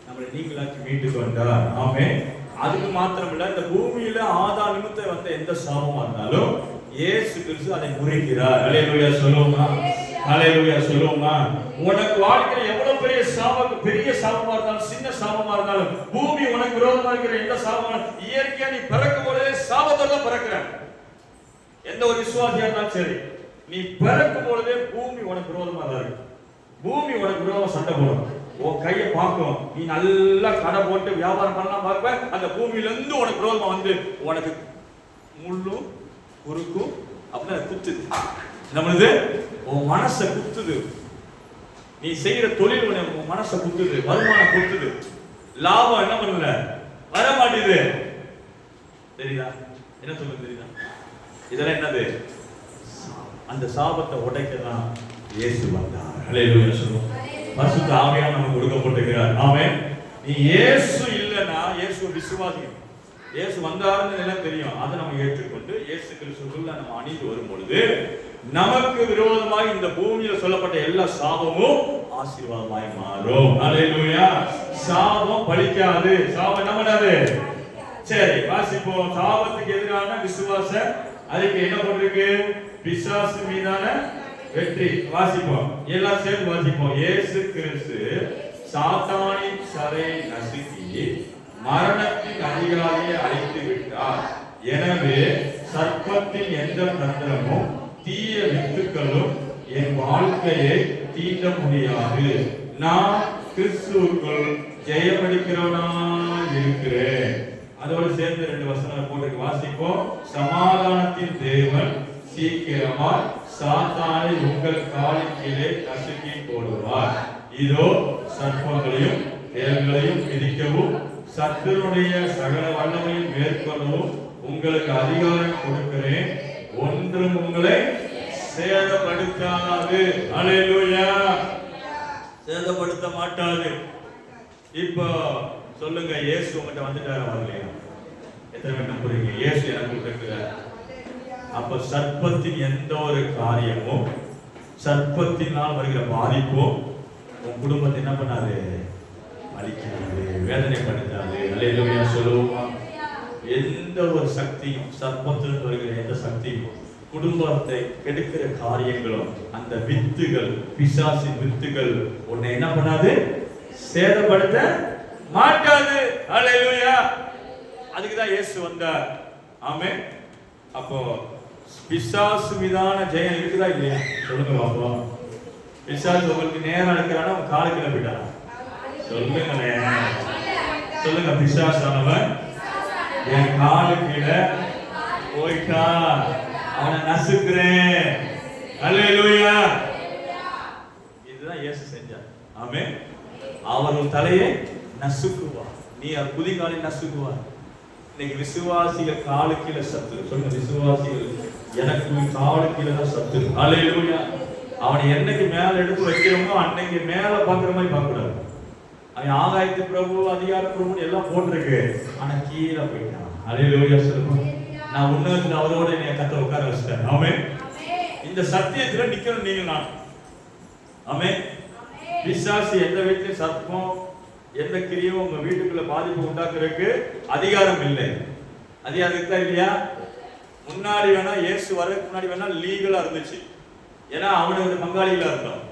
நம்மளை நீங்களாக்கி மீட்டு கொண்டார். ஆமென். அதுக்கு மாத்திரம் இல்ல, இந்த பூமியில ஆதாம் நிமித்தம் வந்த எந்த சாபமா இருந்தாலும் இயேசு கிறிஸ்து அதை முறிக்கிறார். ஹல்லேலூயா சொல்லுவோமா? ஹல்லேலூயா சொல்லுவோமா? உனக்கு வாழ்க்கையில எவ்வளவு பெரிய சாபமா இருந்தாலும் சின்ன சாபமா இருந்தாலும், பூமி உனக்கு விரோதமா இருக்கிற எந்த சாபமா, இயற்கையா நீ பிறக்கும் பொழுதே சாபத்தோட தான் பிறக்கிற. எந்த ஒரு விசுவாசியா இருந்தாலும் சரி, நீ பிறக்கும் பொழுதே பூமி உனக்கு விரோதமா தான் இருக்கு. பூமி உனக்கு விரோதமா சண்டை போடும். உன் கையை பார்க்கும், நீ நல்லா கடை போட்டு வியாபாரம் பண்ணலாம் பார்ப்ப, அந்த பூமியில இருந்து உனக்கு விரோதமா வந்து உனக்கு முள்ளும் குறுக்கும் அப்படின்னா குத்துது. நம்மளுது உன் மனசை குத்துது. நீ செய்யற தொழில் உன் மனசை குத்துது, வருமானம் குத்துது, லாபம் என்ன பண்ணல வர மாட்டேது. தெரியுதா? என்ன சொல்லுங்க தெரியுதா? இதெல்லாம் என்னது? அந்த சாபத்தை உடைக்கதான் இயேசு வந்தார். ஹல்லேலூயா சொல்லுவோம். பரிசுத்த ஆவியானவர் நமக்கு கொடுக்கப்பட்டிருக்கிறார். ஆமென். நீ இயேசு இல்லனா, இயேசு விசுவாசி, இயேசு வந்தாருன்னு எல்லாம் தெரியும், அதை நம்ம ஏற்றுக்கொண்டு இயேசு கிறிஸ்துவுக்குள்ள நம்ம அணிந்து வரும் பொழுது நமக்கு விரோதமாய் இந்த பூமியில சொல்லப்பட்ட எல்லா சாபமும் ஆசீர்வாதமாய் மாறும். ஹல்லேலூயா. சாபம் பலிக்காது. சாபம் என்ன பண்ணாது? சரி, வாசிப்போம். சாபத்துக்கு எதிரான விசுவாச அறிக்கை என்ன போட்டிருக்கு? பிசாசு மீதான வெற்றி. வாசிப்போம், எல்லாம் சேர்ந்து வாசிப்போம். இயேசு கிறிஸ்து சாத்தானின் சரை நசுக்கி மரணத்தின் அதிகாரியை அழித்து விட்டார். எனவே சர்ப்பத்தின் எந்த தந்திரமும் தீய வித்துக்களும் என் வாழ்க்கையை தீண்ட முடியாது. நான் கிறிஸ்துவுக்குள் ஜெயமளிக்கிறவனா இருக்கிறேன். அதோடு சேர்ந்து 2 வசனம் போட்டு வாசிப்போம். சமாதானத்தின் தேவன் சீக்கிரமா சாத்தானை உங்கள் காலின் கீழே நசுக்கி போடுவார். இதோ சர்ப்பங்களையும் தேள்களையும் மிதிக்கவும் சத்துருடைய சகல வல்லமையும் மேற்கொள்ளவும் உங்களுக்கு அதிகாரம் கொடுக்கிறேன். ஒன்றும் உங்களை சேதப்படுத்தாது. ஹல்லேலூயா. சேதப்படுத்த மாட்டாது. இப்போ சொல்லுங்க, இயேசு உங்கள்கிட்ட வந்துட்டாரு வரலையா? எத்தனை பேர் நம்புறீங்க? இயேசு எனக்கு இருக்கிறார். அப்ப சர்ப்பத்தின் எந்த ஒரு காரியமும், சர்ப்பத்தினால் வருகிற பாதிப்பும் உன் குடும்பத்தை என்ன பண்ணாது? அழிக்காது, வேதனைப்படுத்தாது. ஹல்லேலூயா சொல்லுவோமா? எந்த ஒரு சக்தியும், சர்ப்பத்தில் வருகிற எந்த சக்தியும், குடும்பத்தை கெடுக்கிற காரியங்களும், அந்த வித்துகள், பிசாசின் வித்துகள் உன்னை என்ன பண்ணாது? சேதப்படுத்த மாட்டாது. ஹல்லேலூயா. அதுக்குதான் இயேசு வந்தார். ஆமென். அப்போ பிசாசு மீதான ஜெயம் இருக்குதா இல்லையா? சொல்லுங்க பாப்போம். பிசாசு உங்களுக்கு நேரம் அடிக்கிறானா உங்க காலுக்கு போயிட்டானா? சொல்லுங்களே, சொல்லுங்க. பிசாசானவன் என் காலு கீழே போயிட்டா, அவனை நசுக்கிறேன். ஹல்லேலூயா. இதுதான் இயேசு செஞ்சார். ஆமென். அவர் தலையை நசுக்குவார், நீ குதிகாலை நசுக்குவார். இன்னைக்கு விசுவாசிகள் காலு கீழே சத்துரு. சொல்லுங்க, விசுவாசிகள் எனக்கு காலு கீழே தான் சத்துரு. ஹல்லேலூயா. அவனை என்னைக்கு மேல எடுத்து வைக்கிறோமோ அன்னைக்கு மேல பாக்குற மாதிரி பார்க்க கூடாது. அவன் ஆகாயத்து பிரபு, அதிகார பிரபு எல்லாம் போட்டிருக்கு, ஆனா கீழே போயிட்டான். ஹல்லேலூயா சொல்லுங்க. நான் உன்னதத்துல அவரோட என்னை கத்த உட்கார வச்சிட்டேன். ஆமென். இந்த சத்தியத்துல நிக்கணும் நீங்க நான். ஆமென். பிசாசு எந்த வீட்டிலும் சர்ப்பம் எந்த கிரியும் உங்க வீட்டுக்குள்ள பாதிப்பு உண்டாக்குறதுக்கு அதிகாரம் இல்லை. அதிகாரம் இருக்கா இல்லையா? முன்னாடி வேணா, இயேசு வரதுக்கு முன்னாடி வேணா லீகலா இருந்துச்சு. ஏன்னா அவனுக்கு பங்காளிகளா இருந்தோம்,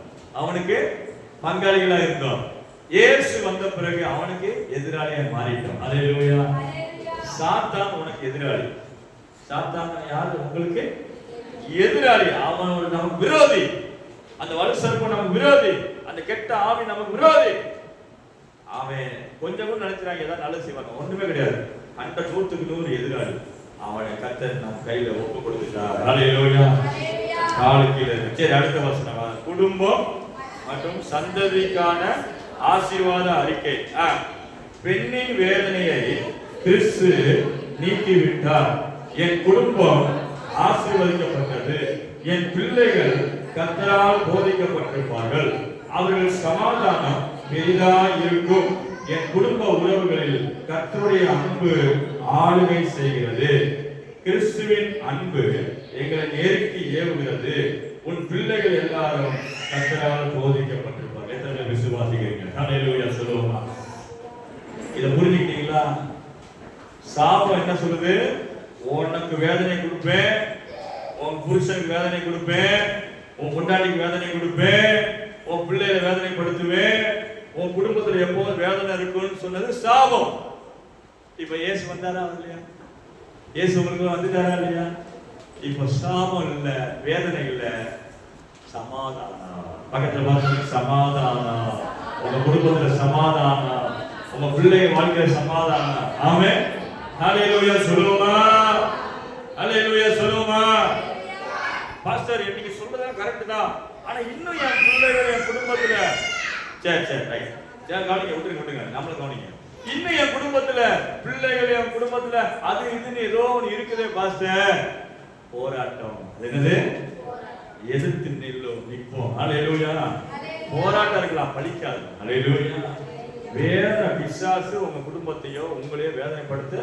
அவனுக்கு பங்காளிகளா இருந்தோம். இயேசு வந்த பிறகு அவனுக்கு எதிராளியா மாறிட்டோம். ஹல்லேலூயா. சாத்தான் உனக்கு எதிராளி. சாத்தான் யாரு? உங்களுக்கு எதிராளி. அவன் நமக்கு விரோதி. அந்த வலு சர்ப்பம் நமக்கு விரோதி. அந்த கெட்ட ஆவி நமக்கு விரோதி. அவன் கொஞ்சம் கூட நினைச்சாங்க ஏதாவது நல்லது செய்வாங்க, ஒண்ணுமே கிடையாது. 100% எதிராளி. அவனை கர்த்தர் நம்ம கையில ஒப்பு கொடுத்துட்டார். ஹல்லேலூயா. காலுக்கு. சரி, அடுத்த வசனம். குடும்பம் மற்றும் சந்ததிக்கான ஆசீர்வாத அறிக்கை. பெண்ணின் வேதனையை கிறிஸ்து நீக்கிவிட்டார். என் குடும்பம் ஆசீர்வதிக்கப்பட்டது. என் பிள்ளைகள் கர்த்தரால் போதிக்கப்பட்டிருப்பார்கள். அவர்கள் சமாதானம் பெரிதாய் இருக்கும். என் குடும்ப உறவுகளில் கர்த்தருடைய அன்பு ஆளுகை செய்கிறது. கிறிஸ்துவின் அன்பு எங்களை நேருக்கு ஏவுகிறது. உன் பிள்ளைகள் எல்லாரும் கர்த்தரால் போதிக்கப்பட்டிருப்பார்கள். எத்தனை விசுவாசிக்கிறீங்க? ஹல்லேலூயா சொல்லுவோமா? இதை புரிஞ்சுக்கிட்டீங்களா? சாபம் என்ன சொல்லுது? உனக்கு வேதனை கொடுப்பேன், உன் புருஷனுக்கு வேதனை கொடுப்பேன், உன் பொண்டாட்டிக்கு வேதனை கொடுப்பேன், உன் பிள்ளைகளை வேதனைப்படுத்துவேன், உன் குடும்பத்துல எப்போதும் வேதனை இருக்குன்னு சொன்னது சாபம். இப்ப இயேசு வந்தாரா இல்லையா? இயேசு உங்களுக்கு வந்துட்டாரா இல்லையா? இப்ப சாபம் இல்ல, வேதனை இல்ல, சமாதானம். பக்கத்துல பார்த்து சமாதானம். உங்க குடும்பத்துல சமாதானம், உங்க பிள்ளை வாழ்க்கையில சமாதானம். ஆமென். ஹல்லேலூயா சொல்லுமா? ஹல்லேலூயா சொல்லுமா? பாஸ்டர் இன்னைக்கு சொல்றதா கரெக்ட் தான், ஆனா இன்னும் என் பிள்ளைகள் என் குடும்பத்துல சரி ரைட் கவனிங்க, விட்டுருங்க நம்மளும் கவனிங்க. இன்னும் என் குடும்பத்துல பிள்ளைகள் என் குடும்பத்துல அது இதுன்னு ஏதோ ஒன்று இருக்குதே பாஸ்டர். போராட்டம். என்னது? எதிர்த்து நிற்போம். ஹல்லேலூயா. போராட்டம் இருக்கலாம், பலிக்காது. ஹல்லேலூயா. வேற பிசாசு உங்க குடும்பத்தையோ உங்களையோ வேதனைப்படுத்த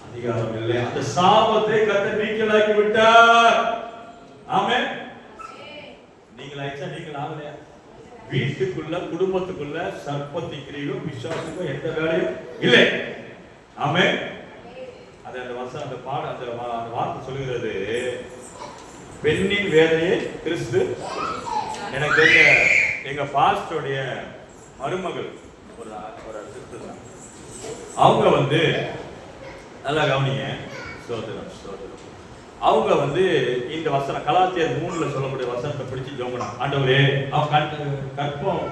அதிகாரம் இல்லை. அந்த சாபத்தை கர்த்தர் நீக்கலாக்கி விட்டார். ஆமென். நீங்களாச்சா நீங்கள் ஆகலையா? வீட்டுக்குள்ள குடும்பத்துக்குள்ள சர்ப்பத்தின் கிரியும் பிசாசுக்கும் எந்த வேலையும் இல்லை. ஆமென். அது அந்த வசனம் அந்த பாடம் அந்த வார்த்தை சொல்லுகிறது, பெண்ணின் வேதனையை கிறிஸ்து. எனக்கு எங்க பாஸ்டருடைய மருமகள் ஒரு சிஸ்டர் தான். அவங்க வந்து நல்லா கவனிங்க, சோதரம் அவங்க வந்து இந்த வசனம் கலாத்தியர் 3ல சொல்லக்கூடிய வசனத்தை பிடிச்சி ஜெபம். ஆண்டவரே, அவன் கற்பம்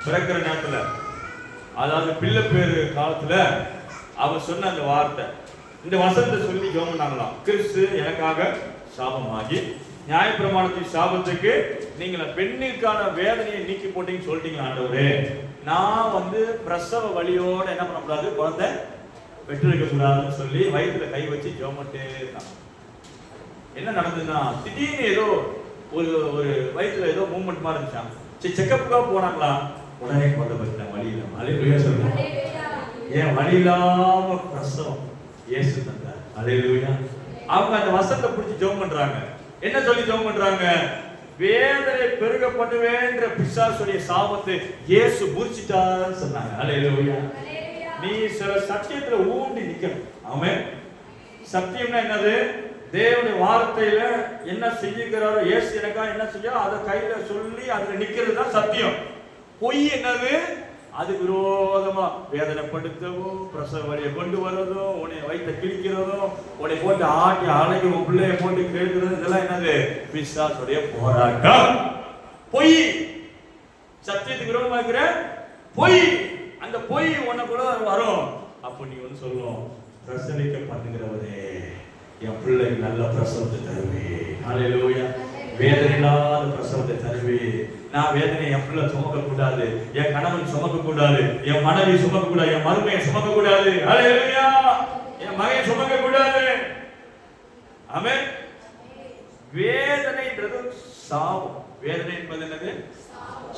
பிறக்கிற நேரத்துல, அதாவது பிள்ளை பேரு காலத்துல அவன் சொன்ன அந்த வார்த்தை, இந்த வசனத்தை சொல்லி ஜெபம் பண்ணாங்களாம். கிறிஸ்து எனக்காக சாபமாகி நியாயப்பிரமாணத்தின் சாபத்துக்கு நீங்கள் பெண்ணுக்கான வேதனையை நீக்கி போட்டீங்கன்னு சொல்லிட்டீங்களா ஆண்டவரே. நான் வந்து பிரசவ வலியோட என்ன பண்ணக்கூடாது, குழந்தை பெற்றிருக்க கூடாதுன்னு சொல்லி வயிற்றுல கை வச்சு ஜெபம் பண்ணிட்டே இருக்காங்க. என்ன நடந்ததுன்னா, திடீர்னு ஏதோ ஒரு ஒரு வயிற்றுல ஏதோ மூவ்மெண்ட் மாதிரி இருந்துச்சான். சரி செக்கப்புக்காக போனாங்களா, உடனே குழந்தை பற்றின வழி இல்லாம. அல்லேலூயா சொல்லுங்க. ஏன் வழி இல்லாம பிரசவம் இயேசு தந்தார். அல்லேலூயா. அவங்க அந்த வசனத்தை பிடிச்சி ஜெபம் பண்றாங்க. என்ன சொல்லி ஜெபம் பண்றாங்க? வேதனை பெருக பண்ணுவேன்ற பிசாசுடைய சாபத்தை இயேசு முறிச்சிட்டார்னு சொன்னாங்க. அல்லேலூயா. நீ சில சத்தியத்துல ஊண்டி நிக்கணும். ஆமென். சத்தியம்னா என்னது? தேவனுடைய வார்த்தையில என்ன செய்யுகிறாரோ, இயேசு எனக்கா என்ன செய்ய அதை கையில சொல்லி அதுல நிக்கிறது தான் சத்தியம். பொய் என்னது? அது விரோதமா வேதனைப்படுத்தவோ, பிரசவ வழியை கொண்டு வரதோ, உன்னை வயிற்ற கிழிக்கிறதோ, உன்னை போட்டு ஆட்டி அழகி உன் பிள்ளைய போட்டு கேட்கிறது, இதெல்லாம் என்னது? பிசாசுடைய போராட்டம். பொய். சத்தியத்துக்கு விரோதமா இருக்கிற பொய். அந்த பொய் உனக்குள்ள வரும். அப்ப நீ வந்து சொல்லுவோம், பிரசவிக்க பண்ணுகிறவரே, என் பிள்ளைக்கு நல்ல பிரசவத்தை தருவே. ஹல்லேலூயா. வேதனை இல்லாத பிரசவத்தை தருவே. நான் வேதனை என் பிள்ளை சுமக்க கூடாது, என் கணவன் சுமக்க கூடாது, என் மனைவி சுமக்க கூடாது, என் மருமையை சுமக்க கூடாது. ஹல்லேலூயா. என் மகன் சுமக்க கூடாது. ஆமென். வேதனைன்றது சாபம். வேதனை என்பது என்னது?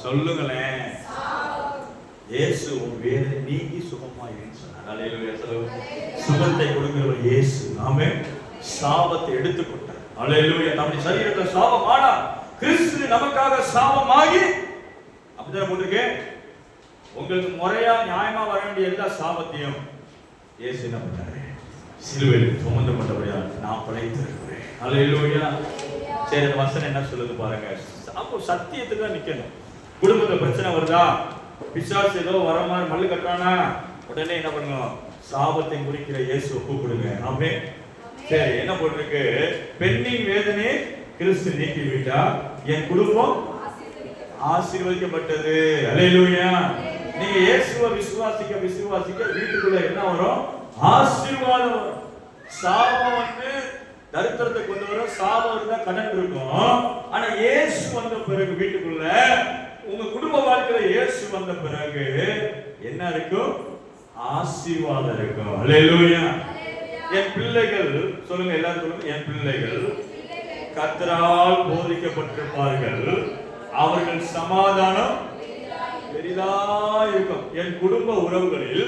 சொல்லுங்களேன். இயேசு உன் வேதனை நீங்கி சுகமாயிருன்னு சொன்னார். ஹல்லேலூயா. சுகத்தை கொடுக்கிறவர் இயேசு. ஆமென். சாபத்தை எடுத்துக்கொண்டார். ஹல்லேலூயா. நம்முடைய சரீரத்தை சாபம் ஆனா கிறிஸ்து நமக்காக சாபமாகி, அப்படிதான் போட்டிருக்கு. உங்களுக்கு முறையா நியாயமா வர வேண்டிய எல்லா சாபத்தையும் இயேசு என்ன பண்ணாரு? சிலுவையில் சுமந்து கொண்டபடியா நான் பிழைத்திருக்கிறேன். ஹல்லேலூயா. சரி, அந்த வசனம் என்ன சொல்லுது பாருங்க. அப்போ சத்தியத்துக்கு தான் நிக்கணும். குடும்பத்துல பிரச்சனை வருதா, பிசாசு ஏதோ வர மாதிரி மல்லு கட்டுறானா, உடனே என்ன பண்ணுவோம்? சாபத்தை குறிக்கிற இயேசு கூப்பிடுங்க. ஆமென். சரி, என்ன போட்டிருக்கு? பெண்ணின் வேதனை கிறிஸ்து நீக்கி விட்டார், என் குடும்பம் ஆசீர்வதிக்கப்பட்டது. அல்லேலூயா. நீங்க இயேசுவை விசுவாசிக்க விசுவாசிக்க வீட்டுக்குள்ள என்ன வரும்? ஆசீர்வாதம் வரும். சாபம் வந்து தரித்திரத்தை கொண்டு வரும். சாபம் இருந்தா கடன் இருக்கும். ஆனா இயேசு வந்த பிறகு வீட்டுக்குள்ள உங்க குடும்ப வாழ்க்கையில இயேசு வந்த பிறகு என்ன இருக்கும்? ஆசீர்வாதம் இருக்கும். அல்லேலூயா. என் பிள்ளைகள் சொல்லுங்க, எல்லாரும் சொல்லுங்க, என் பிள்ளைகள் கர்த்தரால் போதிக்கப்பட்டிருப்பார்கள், அவர்கள் சமாதானம் பெரிதா இருக்கும். என் குடும்ப உறவுகளில்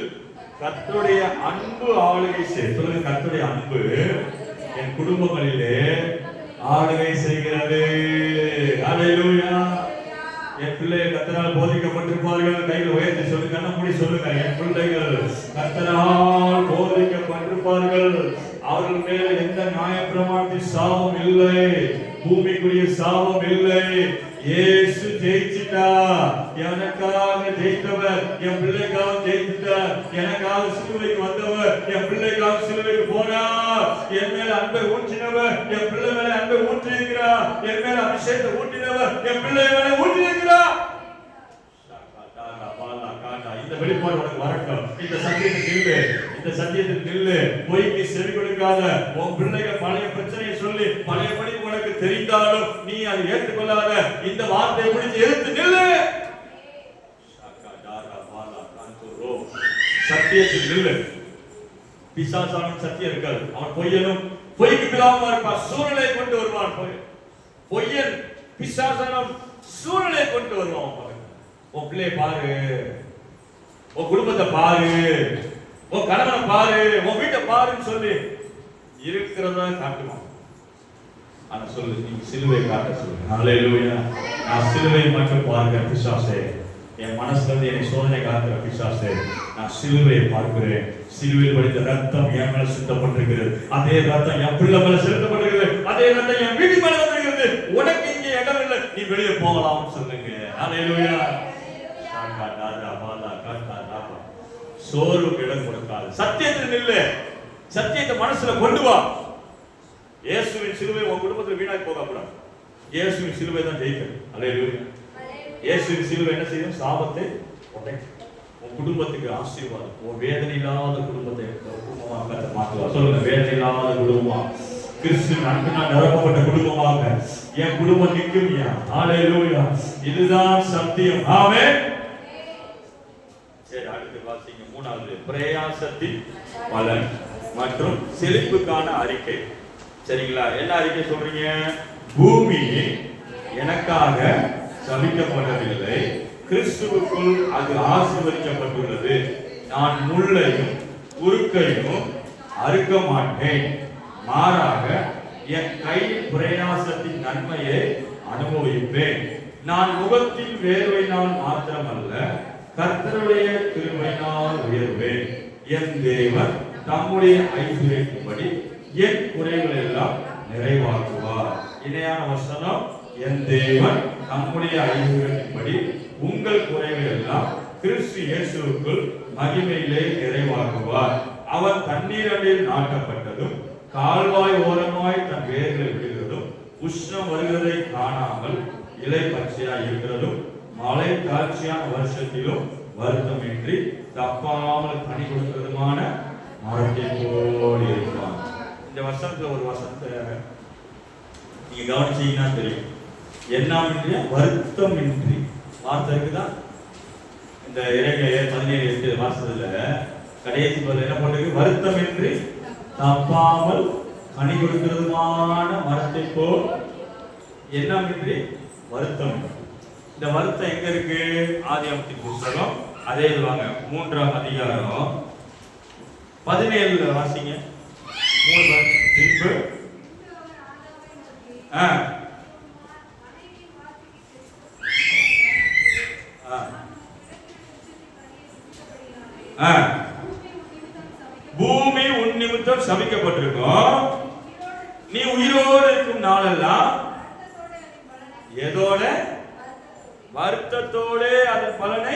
கர்த்தருடைய அன்பு ஆளுகை செய்யும். சொல்லுங்க, கர்த்தருடைய அன்பு என் குடும்பங்களிலே ஆளுகை செய்கிறது. அல்லேலூயா. என் பிள்ளைகள் கர்த்தரால் போதிக்கப்பட்டிருப்பார்கள். கையில் உயர்த்தி சொல்லுங்க, கண்ண மூடி சொல்லுங்க, என் பிள்ளைகள் கர்த்தரால் போதிக்கப்பட்டிருப்பார்கள். இருப்பார்கள். அவர்கள் மேல் எந்த நியாயப்பிரமாணத்தின் சாபம் இல்லை, பூமிக்குரிய சாபம் இல்லை. இயேசு ஜெயிச்சிட்டா. எனக்காக ஜெயித்தவர், என் பிள்ளைக்காக ஜெயித்தார். எனக்காக சிலுவைக்கு வந்தவர், என் பிள்ளைக்காக சிலுவைக்கு போனார். என் மேல அன்பை ஊற்றினவர், என் பிள்ளை மேல அன்பை ஊற்றியிருக்கிறார். என் மேல அபிஷேகத்தை ஊற்றினவர், என் பிள்ளை மேல ஊற்றியிருக்கிறார். இந்த வெளிப்பாடு உனக்கு வரட்டும். இந்த சத்தியத்தில் நில்லு, இந்த சத்தியத்தில் நில்லு. பொய்க்கு செவி கொடுக்காத. உன் பிள்ளைகள் பழைய பிரச்சனையை சொல்லி பழையபடி உனக்கு தெரிந்தாலும் நீ அதை ஏற்றுக்கொள்ளாத. இந்த வார்த்தையை பிடிச்சு எதிர்த்து நில்லு. சத்தியத்தில் நில்லு. பிசாசானும் சத்தியம் இருக்காது. அவன் பொய்யனும் பொய்க்கு பிதாவுமா இருப்பான். சூழ்நிலை கொண்டு வருவான். பொய்யன் பிசாசானும் சூழ்நிலை கொண்டு வருவான். உன் பிள்ளையை பாரு, உன் குடும்பத்தை பாரு, உன் கணவனை பாரு, உன் வீட்டை பாருன்னு சொல்லி இருக்கிறதா காட்டுவான். ஆனா சொல்லு, நீங்க சிலுவை காட்ட சொல்லு. ஹல்லேலூயா. நான் சிலுவை மட்டும் பார்க்கிற பிசாசே, என் மனசுல இருந்து என்னை சோதனை காக்கிற பிசாசே, நான் சிலுவையை பார்க்கிறேன். சிலுவையில் வடித்த ரத்தம் என் மேல சுத்தப்பட்டிருக்கிறது. அதே ரத்தம் என் பிள்ளை மேல செலுத்தப்பட்டிருக்கிறது. அதே ரத்தம் என் வீட்டு மேல வந்திருக்கிறது. உனக்கு இங்கே இடம் இல்லை, நீ வெளியே போகலாம்னு சொல்லுங்க. ஹல்லேலூயா. சோர்வுக்கு இடம் கொடுக்காது. சத்தியத்தில் நில்லு. சத்தியத்தை மனசுல கொண்டு வா. இயேசுவின் சிலுவை உன் குடும்பத்தில் வீணாய் போக கூடாது. இயேசுவின் சிலுவை தான் ஜெயிக்கும். ஹல்லேலூயா. இயேசுவின் சிலுவை என்ன செய்யும்? சாபத்தை உடைக்கும். உன் குடும்பத்துக்கு ஆசீர்வாதம். உன் வேதனை இல்லாத குடும்பத்தை குடும்பமாக மாற்றுவார். சொல்லுங்க, வேதனை இல்லாத குடும்பமா, கிறிஸ்து அன்பினால் நிரப்பப்பட்ட குடும்பமாக என் குடும்பம் நிற்கும். ஹல்லேலூயா. இதுதான் சத்தியம். ஆமென். சரி, அடுத்து வாசிங்க. மூணாவது, பிரயாசத்தின் பலன் மற்றும் செழிப்புக்கான அறிக்கை. சரிங்களா? என்ன அறிக்கை சொல்றீங்க? பூமி எனக்காக சபிக்கப்படவில்லை, கிறிஸ்துவுக்குள் அது ஆசீர்வதிக்கப்பட்டுள்ளது. நான் முள்ளையும் குறுக்கையும் அறுக்க மாட்டேன், மாறாக என் கையின் பிரயாசத்தின் நன்மையை அனுபவிப்பேன். நான் முகத்தின் வேர்வையினால் மாத்திரமல்ல, கர்த்தருடைய கிருபையினால் உயர்வேன். என் தேவன் தம்முடைய ஐஸ்வர்யத்தின்படி என் குறைகளை எல்லாம் நிறைவாக்குவார். இணையான வசனம், என் தேவன் தம்முடைய ஐஸ்வர்யத்தின்படி உங்கள் குறைகளை எல்லாம் கிறிஸ்து இயேசுவுக்குள் மகிமையிலே நிறைவாக்குவார். அவர் தண்ணீரில் நாட்டப்பட்டதும் கால்வாய் ஓரமாய் தன் வேர்களை விடுகிறதும் உஷ்ணம் வருகிறதை காணாமல் இலை பச்சையாய் இருக்கிறதும் மழை தாட்சியான வருஷத்திலும் வருத்தமின்றி தப்பாமல் பணி கொடுக்கிறதுமான மரத்தை போல் இருப்பான். இந்த வருஷத்துல ஒரு வருஷத்தை நீங்க கவனிச்சீங்கன்னா தெரியும். என்னாமின்றி வருத்தமின்றி வார்த்தை இருக்குதான். இந்த இறைமையை 17 வாசத்துல கடைசி பதில் என்ன போட்டிருக்கு? வருத்தமின்றி தப்பாமல் பணி கொடுக்கிறதுமான மரத்தை போல். என்னாமின்றி வருத்தம். இந்த வருத்தம் எங்க இருக்கு? ஆதியாகமத்தின் புத்தகம் அதே வாங்க 3ஆம் அதிகாரம் 17 வாசிங்க. 3 பின்பு பூமி உன் நிமித்தம் சபிக்கப்பட்டிருக்கும். நீ உயிரோடு இருக்கும் நாளெல்லாம் எதோட? வருத்தத்தோட அதன் பலனை.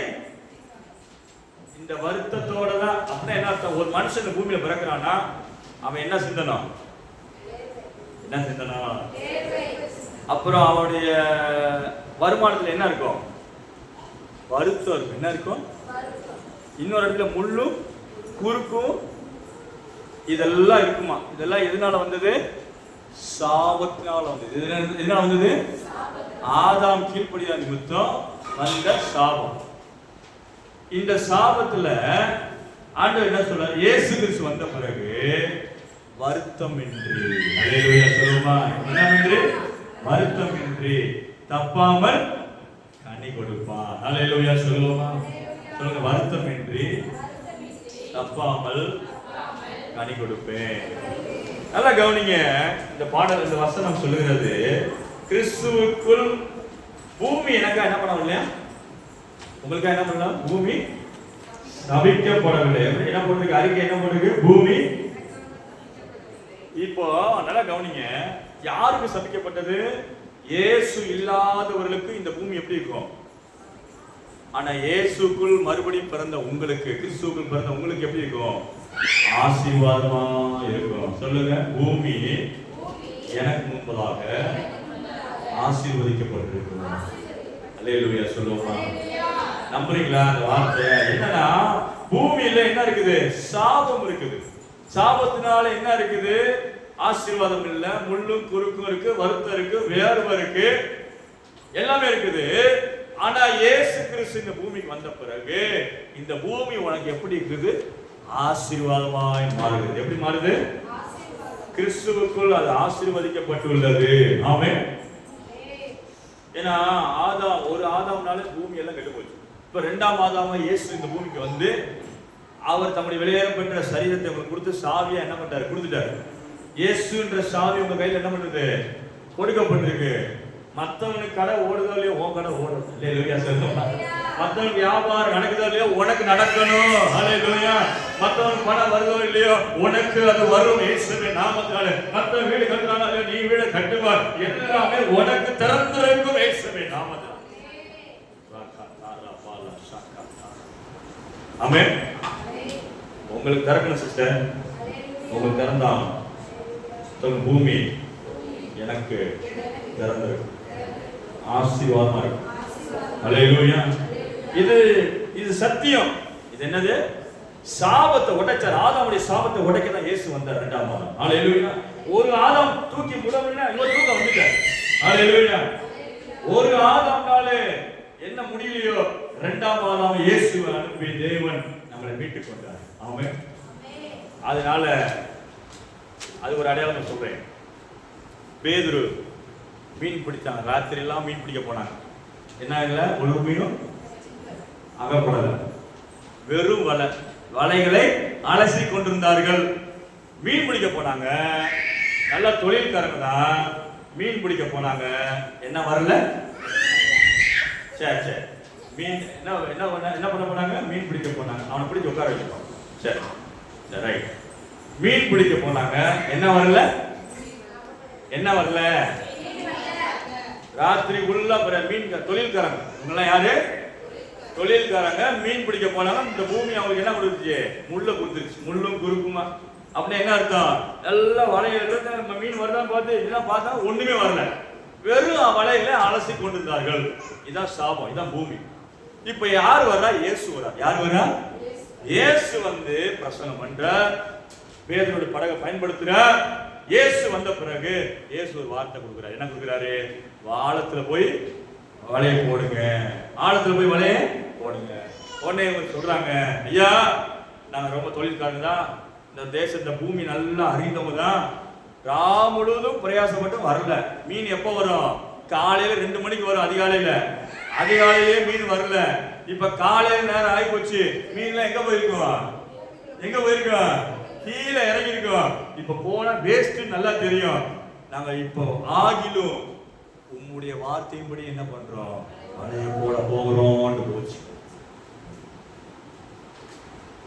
இந்த வருத்தத்தோட தான். அப்படின்னா என்ன அர்த்தம்? ஒரு மனுஷன் பூமியில பிறக்கிறான்னா அவன் என்ன சிந்தனம்? என்ன சிந்தனம்? அப்புறம் அவனுடைய வருமானத்துல என்ன இருக்கும்? வருத்தம் இருக்கும். என்ன இருக்கும்? இன்னொரு இடத்துல முள்ளும் குறுக்கும் இதெல்லாம் இருக்குமா? இதெல்லாம் எதனால வந்தது? சாபத்தினால வந்தது. எதனால வந்தது? ஆதாம் கீழ்ப்படியா நிமித்தம் வந்த சாபம். இந்த சாபத்துல ஆண்டவர் என்ன சொல்றார்? இயேசு கிறிஸ்து வந்த பிறகு வருத்தமின்றி, ஹல்லேலூயா சொல்லுமா, என்னமின்றி? வருத்தமின்றி தப்பாமல் கனி கொடுப்பார். ஹல்லேலூயா சொல்லுமா, சொல்லுங்க. வருத்தமின்றி தப்பாமல் கனி கொடுப்பேன். நல்லா கவனிங்க. இந்த பாடல், இந்த வசனம் சொல்லுகிறது, கிறிஸ்துவுக்குள் பூமி எனக்கா என்ன பண்ணவில்லை, உங்களுக்கா என்ன பண்ணலாம்? பூமி சபிக்கப்படவில்லை. என்ன போட்டிருக்கு? அறிக்கை என்ன போட்டிருக்கு? பூமி இப்போ நல்லா கவனிங்க, யாருக்கு சபிக்கப்பட்டது? இயேசு இல்லாதவர்களுக்கு இந்த பூமி எப்படி இருக்கும்? ஆனா இயேசுக்குள் மறுபடியும் பிறந்த உங்களுக்கு, கிறிஸ்துவுக்குள் பிறந்த உங்களுக்கு எப்படி இருக்கும்? ஆசீர்வாதமா இருக்கும். சொல்லுங்க, பூமி எனக்கு முன்பதாக ஆசீர்வதிக்கப்பட்டிருக்கும். அல்லேலூயா சொல்லுவோமா? நம்புறீங்களா அந்த வார்த்தை? என்னன்னா பூமியில என்ன இருக்குது? சாபம் இருக்குது. சாபத்தினால என்ன இருக்குது? ஆசீர்வாதம் இல்ல, முள்ளும் குறுக்கும் இருக்கு, வருத்தம் இருக்கு, வேர்வை இருக்கு, எல்லாமே இருக்குது. ஆனா இயேசு கிறிஸ்து இந்த பூமிக்கு வந்த பிறகு இந்த பூமி உனக்கு எப்படி இருக்குது? ஆசீர்வாதமாய் மாறுகிறது. எப்படி மாறுது? கிறிஸ்துவுக்குள் அது ஆசீர்வதிக்கப்பட்டுள்ளது. ஆமென். ஏன்னா ஒரு ஆதாம்னால பூமி எல்லாம் கெட்டு போச்சு. இப்ப 2ஆம் ஆதாமா இயேசு இந்த பூமிக்கு வந்து அவர் தம்முடைய வெளியேற பெற்ற சரீரத்தை உங்களுக்கு கொடுத்து சாவியா என்ன பண்றாரு? கொடுத்துட்டாரு. இயேசுன்ற சாவி உங்க கையில என்ன பண்றது? கொடுக்கப்பட்டிருக்கு. மத்தவனுக்கு கடை ஓடுதோ இல்லையோ, உன் கடை ஓடும். அல்லேலூயா சொல்லுங்க. மத்தவனுக்கு வியாபாரம் நடக்குதோ இல்லையோ, உனக்கு நடக்கணும். அல்லேலூயா. மத்தவனுக்கு பணம் வருதோ இல்லையோ, உனக்கு அது வரும். இயேசுவின் நாமத்தால. மத்தவன் வீடு கட்டுறானோ நீ வீடு கட்டுவார். எல்லாமே உனக்கு திறந்திருக்கும் இயேசுவின் நாமத்தால. ஆமென். உங்களுக்கு திறக்கணும் சிஸ்டர். உங்களுக்கு திறந்தான் பூமி எனக்கு திறந்திருக்கும். ஆசீர்வாதமா இருக்கும். அல்லேலூயா. இது சத்தியம். இது என்னது? சாபத்தை உடைச்சார். ஆதாமுடைய சாபத்தை உடைக்க தான் இயேசு வந்தார் 2ஆம் ஆதாம். அல்லேலூயா. ஒரு ஆதாம் தூக்கி முடவினா இன்னொரு தூக்க வந்துட்டார். அல்லேலூயா. ஒரு ஆதாம்னால என்ன முடியலையோ 2ஆம் ஆதாம் இயேசுவை அனுப்பி தேவன் நம்மளை மீட்டுக் கொண்டார். ஆமென். அதனால அது ஒரு அடையாளம் சொல்றேன். பேதுரு மீன் பிடிச்சாங்க. ராத்திரி எல்லாம் மீன் பிடிக்க போனாங்க. என்ன இல்லை? ஒரு மீனும் அகப்படல. வெறும் வலைகளை அலசி கொண்டிருந்தார்கள். மீன் பிடிக்க போனாங்க. நல்ல தொழில்காரங்க தான். மீன் பிடிக்க போனாங்க. என்ன வரல? சரி சரி. மீன் என்ன பண்ண போனாங்க? மீன் பிடிக்க போனாங்க. அவனை பிடிச்சி உட்கார வச்சுக்கோ. சரி ரைட். மீன் பிடிக்க போனாங்க. என்ன வரல? என்ன வரல? ராத்திரி உள்ள மீன் தொழில்காரங்க. இவங்கெல்லாம் யாரு? தொழில்காரங்க. மீன் பிடிக்க போனாங்க. இந்த பூமி அவங்களுக்கு என்ன கொடுத்துச்சு? முள்ள கொடுத்துருச்சு. முள்ளும் குறுக்குமா. அப்படின்னா என்ன அர்த்தம்? எல்லாம் வலையில மீன் வரதான் பார்த்து இதெல்லாம் பார்த்தா ஒண்ணுமே வரல. வெறும் வலையில அலசி கொண்டிருந்தார்கள். இதான் சாபம். இதான் பூமி. இப்ப யார் வர்றா? இயேசு வர்றா. யார் வர்றா? இயேசு வந்து பிரசங்கம் பண்ற, பேதுருடைய படகை பயன்படுத்துற. இயேசு வந்த பிறகு இயேசு ஒரு வார்த்தை கொடுக்கிறார். என்ன கொடுக்கிறாரு? ஆழத்துல போய் வலையை போடுங்க. ஆழத்துல போய் வலையை போடுங்க. உடனே இவங்க சொல்றாங்க, ஐயா நாங்க ரொம்ப தொழில்காரங்க தான், இந்த தேசத்தை பூமி நல்லா அறிந்தவங்க தான், ரா முழுவதும் பிரயாசப்பட்டு வரல. மீன் எப்போ வரும்? காலையில 2 மணிக்கு வரும். அதிகாலையிலே மீன் வரல. இப்ப காலையில நேரம் ஆகி போச்சு. மீன்லாம் எங்க போயிருக்கோம்? எங்க போயிருக்கோம்? கீழே இறங்கி இருக்கோம். இப்ப போனா வேஸ்ட் நல்லா தெரியும். நாங்க இப்போ ஆகிலும் உம்முடைய வார்த்தையின்படி என்ன பண்றோம்? வலையை போட போகிறோம் போச்சு.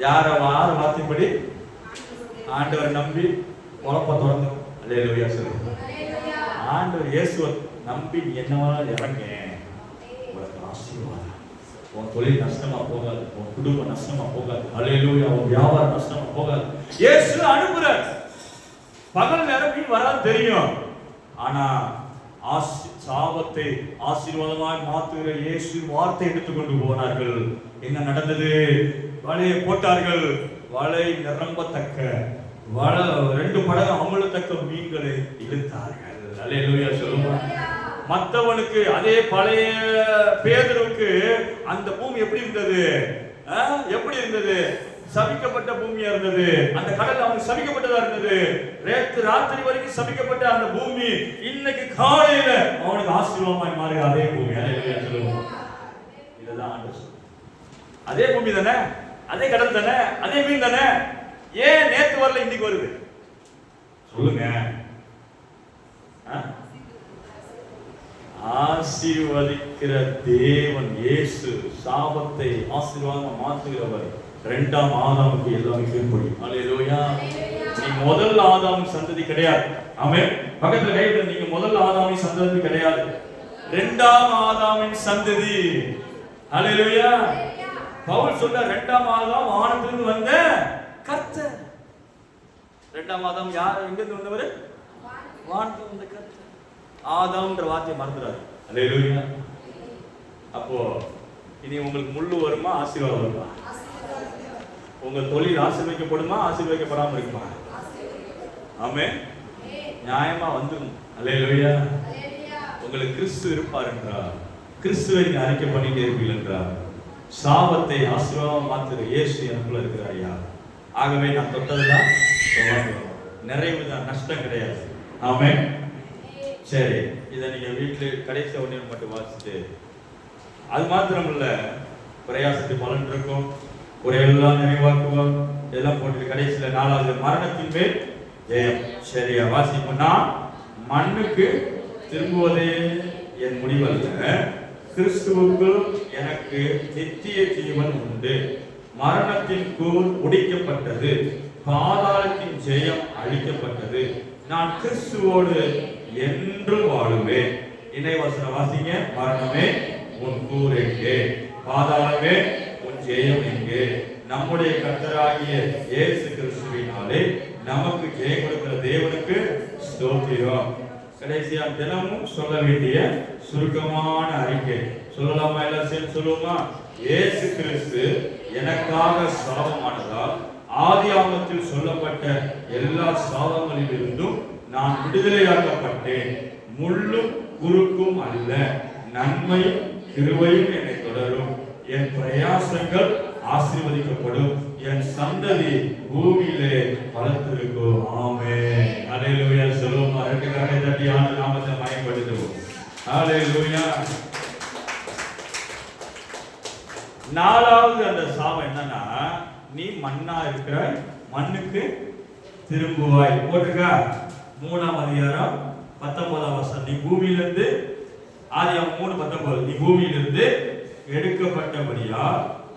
யார வார்த்தையின்படி? ஆண்டவரை நம்பி குழப்ப தொடர்ந்து. அல்லேலூயா சொல்லுங்க. ஆண்டவர் இயேசுவை நம்பி நீ என்னவா இறங்க, உனக்கு ஆசீர்வாதம். உன் தொழில் நஷ்டமா போகாது, உன் குடும்பம் நஷ்டமா போகாது. அல்லேலூயா. உன் வியாபாரம் நஷ்டமா போகாது. இயேசு அனுப்புறார். பகல் நேரம் மீன் வராது தெரியும். ஆனா சாபத்தை ஆசீர்வாதமாய் மாற்றுகிற இயேசு வார்த்தை எடுத்துக்கொண்டு போனார்கள். என்ன நடந்தது? வலையை போட்டார்கள். வலை நிரம்பத்தக்க 2 படகு அமலத்தக்க மீன்களை இழுத்தார்கள். அல்லேலூயா சொல்லுங்க. மற்றவனுக்கு அதே பழைய பேதுருவுக்கு அந்த பூமி எப்படி இருந்தது? எப்படி இருந்தது? சபிக்கப்பட்ட பூமியா இருந்தது. அந்த கடல் அவனுக்கு சபிக்கப்பட்டதா இருந்தது. ராத்திரி வரைக்கும் சபிக்கப்பட்ட அந்த பூமி இன்னைக்கு காலையில அவனுக்கு ஆசீர்வாதமாய் மாறிய அதே பூமி. அல்லேலூயா சொல்லுங்க. இதுதான் ஆண்டவர். அதே பூமி தானே, அதே கடல் தானே, அதே மீன் தானே. ஏன் நேத்து வரல இன்னைக்கு வருது? சொல்லுங்க. ஆசீர்வதிக்கிற தேவன் இயேசு சாபத்தை ஆசீர்வாதமா மாற்றுகிறவர். 2ஆம் ஆதாமுக்கு எல்லாமே கீழ்ப்படி. அல்லேலூயா. நீ நீ முதல் ஆதாமின் சந்ததி கிடையாது. ஆமென். பக்கத்துல கையில நீங்க முதல் ஆதாமின் சந்ததி கிடையாது, இரண்டாம் ஆதாமின் சந்ததி. ஹல்லேலூயா. பவுல் சொல்ற இரண்டாம் ஆதாம் வானத்திலிருந்து வந்த கர்த்தர். இரண்டாம் ஆதாம் யார்? எங்க இருந்து வந்தவர்? வானத்திலிருந்து வந்த கர்த்தர். ஆதாம்ன்ற வார்த்தையை மறந்துடாது. ஹல்லேலூயா. அப்போ இனி உங்களுக்கு முள்ளு வருமா, ஆசீர்வாதம் வருமா? உங்க தொழில் ஆசீர்வதிக்கப்படுமா, ஆசீர்வதிக்கப்படாம இருக்குமா? ஆமென். நியாயமா வந்துடும். ஹல்லேலூயா. உங்களுக்கு கிறிஸ்து இருப்பார் என்றார், கிறிஸ்துவை நீங்க அறிக்கை பண்ணிட்டே இருப்பீர்கள் என்றார், சாபத்தை ஆசீர்வாதம் மாத்துற இயேசு எனக்குள்ள இருக்கிறார். ஐயா, ஆகவே நான் தொட்டதுதான் நிறைவுதான், நஷ்டம் கிடையாது. ஆமென். சரி, இதை நீங்க வீட்டில் கடைசி ஒன்று மட்டும் வாசிச்சுட்டு, அது மாத்திரம் இல்ல, பிரயாசத்தை பலன் இருக்கும், குறையெல்லாம் நிறைவாக்குவோம், இதெல்லாம் போட்டு கடைசியில் 4வது மரணத்தின் மேல் ஜெயம். சரியா வாசிப்போம். நான் மண்ணுக்கு திரும்புவதே என் முடிவல்ல, கிறிஸ்துவுக்குள் எனக்கு நித்திய ஜீவன் உண்டு. மரணத்தின் கூர் முடிக்கப்பட்டது, பாதாளத்தின் ஜெயம் அழிக்கப்பட்டது. நான் கிறிஸ்துவோடு என்று வாழுவேன். இணைவசன வாசிங்க. மரணமே உன் கூர் எங்கே, பாதாளமே உன் ஜெயம் எங்கே? நம்முடைய கர்த்தராகிய இயேசு கிறிஸ்துவினாலே நமக்கு ஜெயம் கொடுக்கிற தேவனுக்கு ஸ்தோத்திரம். கடைசியா தினமும் சொல்ல வேண்டிய சுருக்கமான அறிக்கை சொல்லலாமா? எல்லாம் சேர்ந்து சொல்லுவோமா? இயேசு கிறிஸ்து எனக்காக சாபமானதால் ஆதியாகமத்தில் சொல்லப்பட்ட எல்லா சாபங்களிலிருந்தும் நான் விடுதலையாக்கப்பட்டேன். முள்ளும் குறுக்கும் அல்ல, நன்மையும் கிருபையும் என்னை தொடரும். என் பிரயாசங்கள் ஆசீர்வதிக்கப்படும். என் சந்ததி பூமியிலே பலத்திருக்கும். ஆமென். ஹல்லேலூயா. சொல்லுவோமா? ரெண்டு கரங்களை தட்டி ஆண்டவர் நாமத்தை மகிமைப்படுத்துவோம். ஹல்லேலூயா. 4வது அந்த சாபம் என்னன்னா, நீ மண்ணா இருக்கிற, மண்ணுக்கு திரும்புவாய். போட்டுக்கா. 3ஆம் அதிகாரம் 19ஆம் வசனம். நீ பூமியிலிருந்து, ஆதியாகமம் 3:19, நீ பூமியிலிருந்து எடுக்கப்பட்டபடியா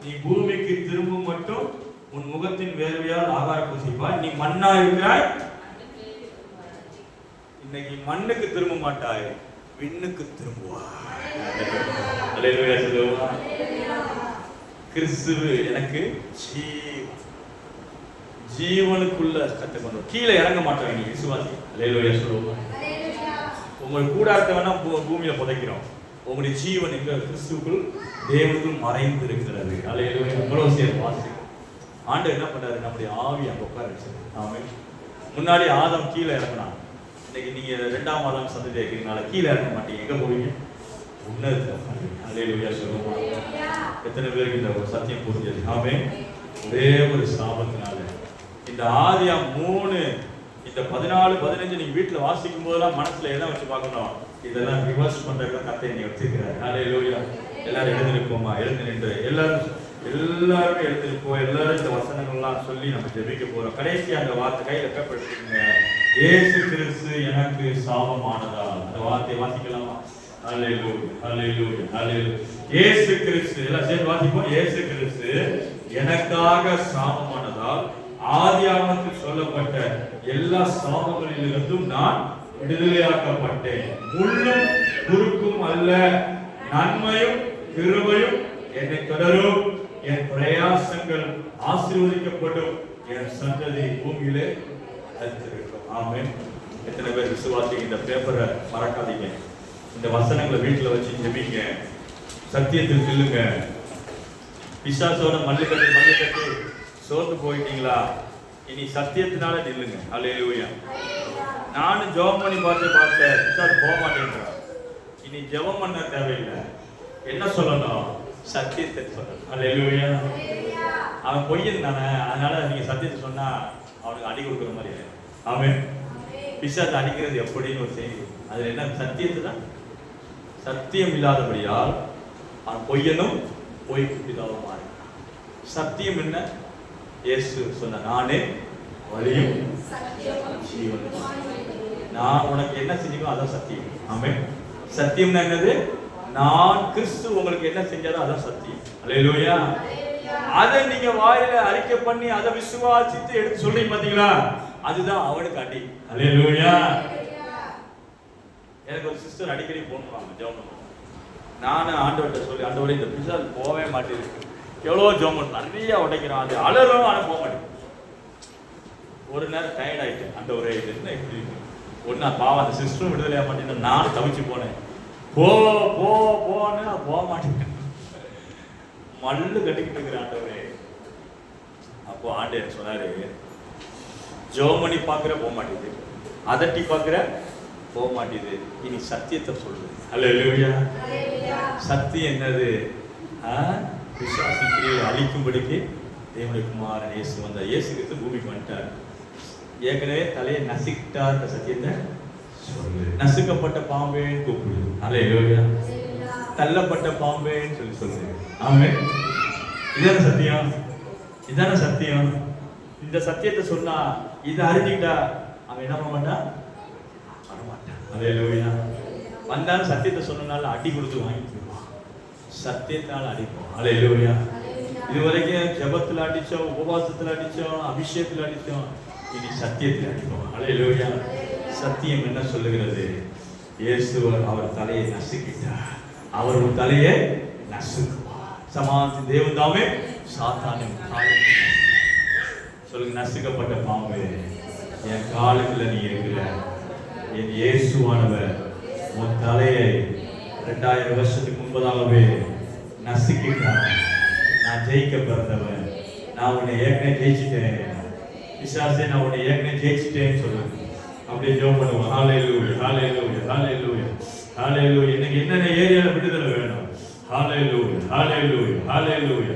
நீ பூமிக்கு திரும்பும் மட்டும் உன் முகத்தின் வேர்வையால் ஆகாரம் பூசிப்பாய். நீ மண்ணா இருக்கிறாய். இன்னைக்கு மண்ணுக்கு திரும்ப மாட்டாய், விண்ணுக்கு திரும்புவாய். அல்லேலூயா. சொல்லுவா. கிறிஸ்து எனக்கு ஜீவனுக்குள்ள கற்றுக்கொண்டு கீழே இறங்க மாட்டாங்க. நீ விசுவாசி. அல்லேலூயா. சொல்லுவா. உங்கள் கூடாரத்தை வேணா பூமியில புதைக்கிறோம், உங்களுடைய ஜீவன் எங்க? கிறிஸ்துவுக்குள் தேவனுக்குள் மறைந்து இருக்கிறது. அல்லேலூயா. எவ்வளவு சேர்ந்து வாசி. ஆண்டவர் என்ன பண்ணாரு? நம்முடைய ஆவி அங்க உட்கார வச்சாரு. ஆமென். முன்னாடி ஆதாம் கீழே இறங்கினான். இன்னைக்கு நீங்க 2ஆம் ஆதாம் சந்ததி இருக்கிறீங்கனால கீழே இறங்க மாட்டீங்க. எங்க போவீங்க? உன்னதத்துல. அல்லேலூயா. சொல்லுவோம். எத்தனை பேருக்கு இந்த சத்தியம் புரிஞ்சது? ஆமென். ஒரே ஒரு சாபத்தினால இந்த ஆதியாம் 3 இந்த 14, 15 நீங்க வீட்டுல வாசிக்கும் போதெல்லாம் மனசுல எதை வச்சு பார்க்கணும்? இதெல்லாம் ரிவர்ஸ் பண்றதுக்கு கத்தை நீ வச்சிருக்கிறார். ஹல்லேலூயா. எல்லாரும் எழுந்திருப்போமா? எழுந்து நின்று எல்லாருமே எழுந்திருப்போம். எல்லாரும் இந்த வசனங்கள்லாம் சொல்லி நம்ம ஜெபிக்க போறோம். கடைசி அந்த வார்த்தை கையில பேப்பர்ங்க. இயேசு கிறிஸ்து எனக்கு சாபமானதா, அந்த வார்த்தையை வாசிக்கலாமா? ஹல்லேலூயா. ஹல்லேலூயா. ஹல்லேலூயா. இயேசு கிறிஸ்து, எல்லாம் சேர்ந்து வாசிப்போம். இயேசு கிறிஸ்து எனக்காக சாபமானதால் ஆதியாகமத்தில் சொல்லப்பட்ட எல்லா சாபங்களிலிருந்தும் நான் விடுதலையாக்கப்பட்டேன். முள்ளும் குறுக்கும் அல்ல, நன்மையும் கிருபையும் என்னை தொடரும். என் பிரயாசங்கள் ஆசீர்வதிக்கப்படும். என் சந்ததி பூமியிலே அழித்திருக்கும். ஆமென். எத்தனை பேர் விசுவாசி? இந்த பேப்பரை மறக்காதீங்க. இந்த வசனங்களை வீட்டில் வச்சு ஜெபிங்க. சத்தியத்தில் நில்லுங்க. பிசாசோட மல்லுக்கட்டு சோர்ந்து போயிட்டீங்களா? இனி சத்தியத்தினால நில்லுங்க. அல்லேலூயா. நானும் ஜெபம் பண்ணி பார்த்தேன், பிசாசு போக மாட்டேங்கிறான். இனி ஜெபம் பண்ண தேவையில்லை. என்ன சொல்லணும்? சத்தியத்தை சொல்லணும். அல்லேலூயா. அவன் பொய்யன் தானே, அதனால நீங்க சத்தியத்தை சொன்னா அவனுக்கு அடி கொடுக்குற மாதிரி. ஆமென். பிசாசு அடிக்கிறது எப்படின்னு ஒரு செய்தி. அதுல என்ன? சத்தியத்தை தான். சத்தியம் இல்லாதபடியால் அவன் பொய்யனும் பொய் பிதாவும் மாறி. சத்தியம் என்ன? இயேசு சொன்ன, நானே வழியும் ஜீவனும். நான் உனக்கு என்ன செஞ்சோ அதான் சத்தியம். ஆமென். சத்தியம்னா என்னது? நான் கிறிஸ்து உங்களுக்கு என்ன செஞ்சாரோ அதான் சத்தியம். அல்லேலூயா. அதை நீங்க வாயில அறிக்கை பண்ணி அதை விசுவாசித்து எடுத்து சொல்றீங்க பாத்தீங்களா? அதுதான் அவனுக்கு அடி. அல்லேலூயா. எனக்கு ஒரு சிஸ்டர் அடிக்கடி போன் பண்ணுவாங்க ஜெபம் பண்ணுவாங்க. நானும் ஆண்டவர்கிட்ட சொல்லி, ஆண்டவரே இந்த பிசாசு போகவே மாட்டேங்குது, எவ்வளோ ஜெபம் பண்ண நிறைய உடைக்கிறான், அது அலறும் ஆனால் போக மாட்டேங்குது. ஒரு நேரம் டயர்ட் ஆகிட்டேன், ஆண்டவரே இது என்ன இப்படி இருக்கு. ஒன்று பாவம் அந்த சிஸ்டரும் விடுதலையாக மாட்டேன்னு நானும் தவிச்சு போனேன். போன்னு நான் போக மாட்டேன், மல்லு கட்டிக்கிட்டு இருக்கிறேன் ஆண்டவரே. அப்போ ஆண்டவர் சொன்னாரு, ஜெபம் பண்ணி பார்க்குற போக மாட்டேங்குது, அதட்டி பார்க்குற போக மாட்டேங்குது, இனி சத்தியத்தை சொல்லு. அல்லேலூயா. சத்தியம் என்னது? பிசாசின் கிரியை அழிக்கும்படிக்கு தேவனுடைய குமாரன் இயேசு வந்தார். இயேசு கிறிஸ்து பூமிக்கு வந்துட்டார். ஏற்கனவே தலையை நசுக்கிட்டார். இந்த சத்தியத்தை சொல்லு. நசுக்கப்பட்ட பாம்பேன்னு கூப்பிடு. அல்லேலூயா. தள்ளப்பட்ட பாம்பேன்னு சொல்லு. ஆமென். இதான சத்தியம், இதான சத்தியம். இந்த சத்தியத்தை சொன்னா, இதை அறிஞ்சிக்கிட்டா அவன் என்ன பண்ண மாட்டான், வரமாட்டான். அல்லேலூயா. வந்தாலும் சத்தியத்தை சொன்னனால அடி கொடுத்து வாங்கிக்குவான், சத்தியத்தால் அடிப்போம். அல்லேலூயா. இதுவரைக்கும் ஜெபத்தில் அடிச்சோம், உபவாசத்தில் அடிச்சோம், அபிஷேகத்தில் அடிச்சோம், இனி சத்தியத்தில் அடிப்போம். அல்லேலூயா. சத்தியம் என்ன சொல்லுகிறது? இயேசு அவர் தலையை நசுக்கிட்டார், அவர் ஒரு தலையை நசுக்குவார். சமாதான தேவன் தாமே சாத்தானின் காலை சொல்லுங்க, நசுக்கப்பட்ட பாம்பு என் காலுக்குள்ள நீ இருக்கிற, என் இயேசுவானவர் உன் தலையை 2000 வருஷத்துக்கு முன்பதாகவே நசுக்கிட்டார். நான் ஜெயிக்க பிறந்தவன், நான் உன்னை ஏற்கனவே ஜெயிச்சிட்டேன், பிசாசே நான் உன்னை ஏற்கனவே ஜெயிச்சிட்டேன்னு சொல்லுங்க. அப்படியே ஜெபம் பண்ணுவோம். ஹல்லேலூயா, ஹல்லேலூயா, ஹல்லேலூயா, ஹல்லேலூயா. இன்னைக்கு என்னென்ன ஏரியால விடுதலை வேணும்? ஹல்லேலூயா, ஹல்லேலூயா, ஹல்லேலூயா.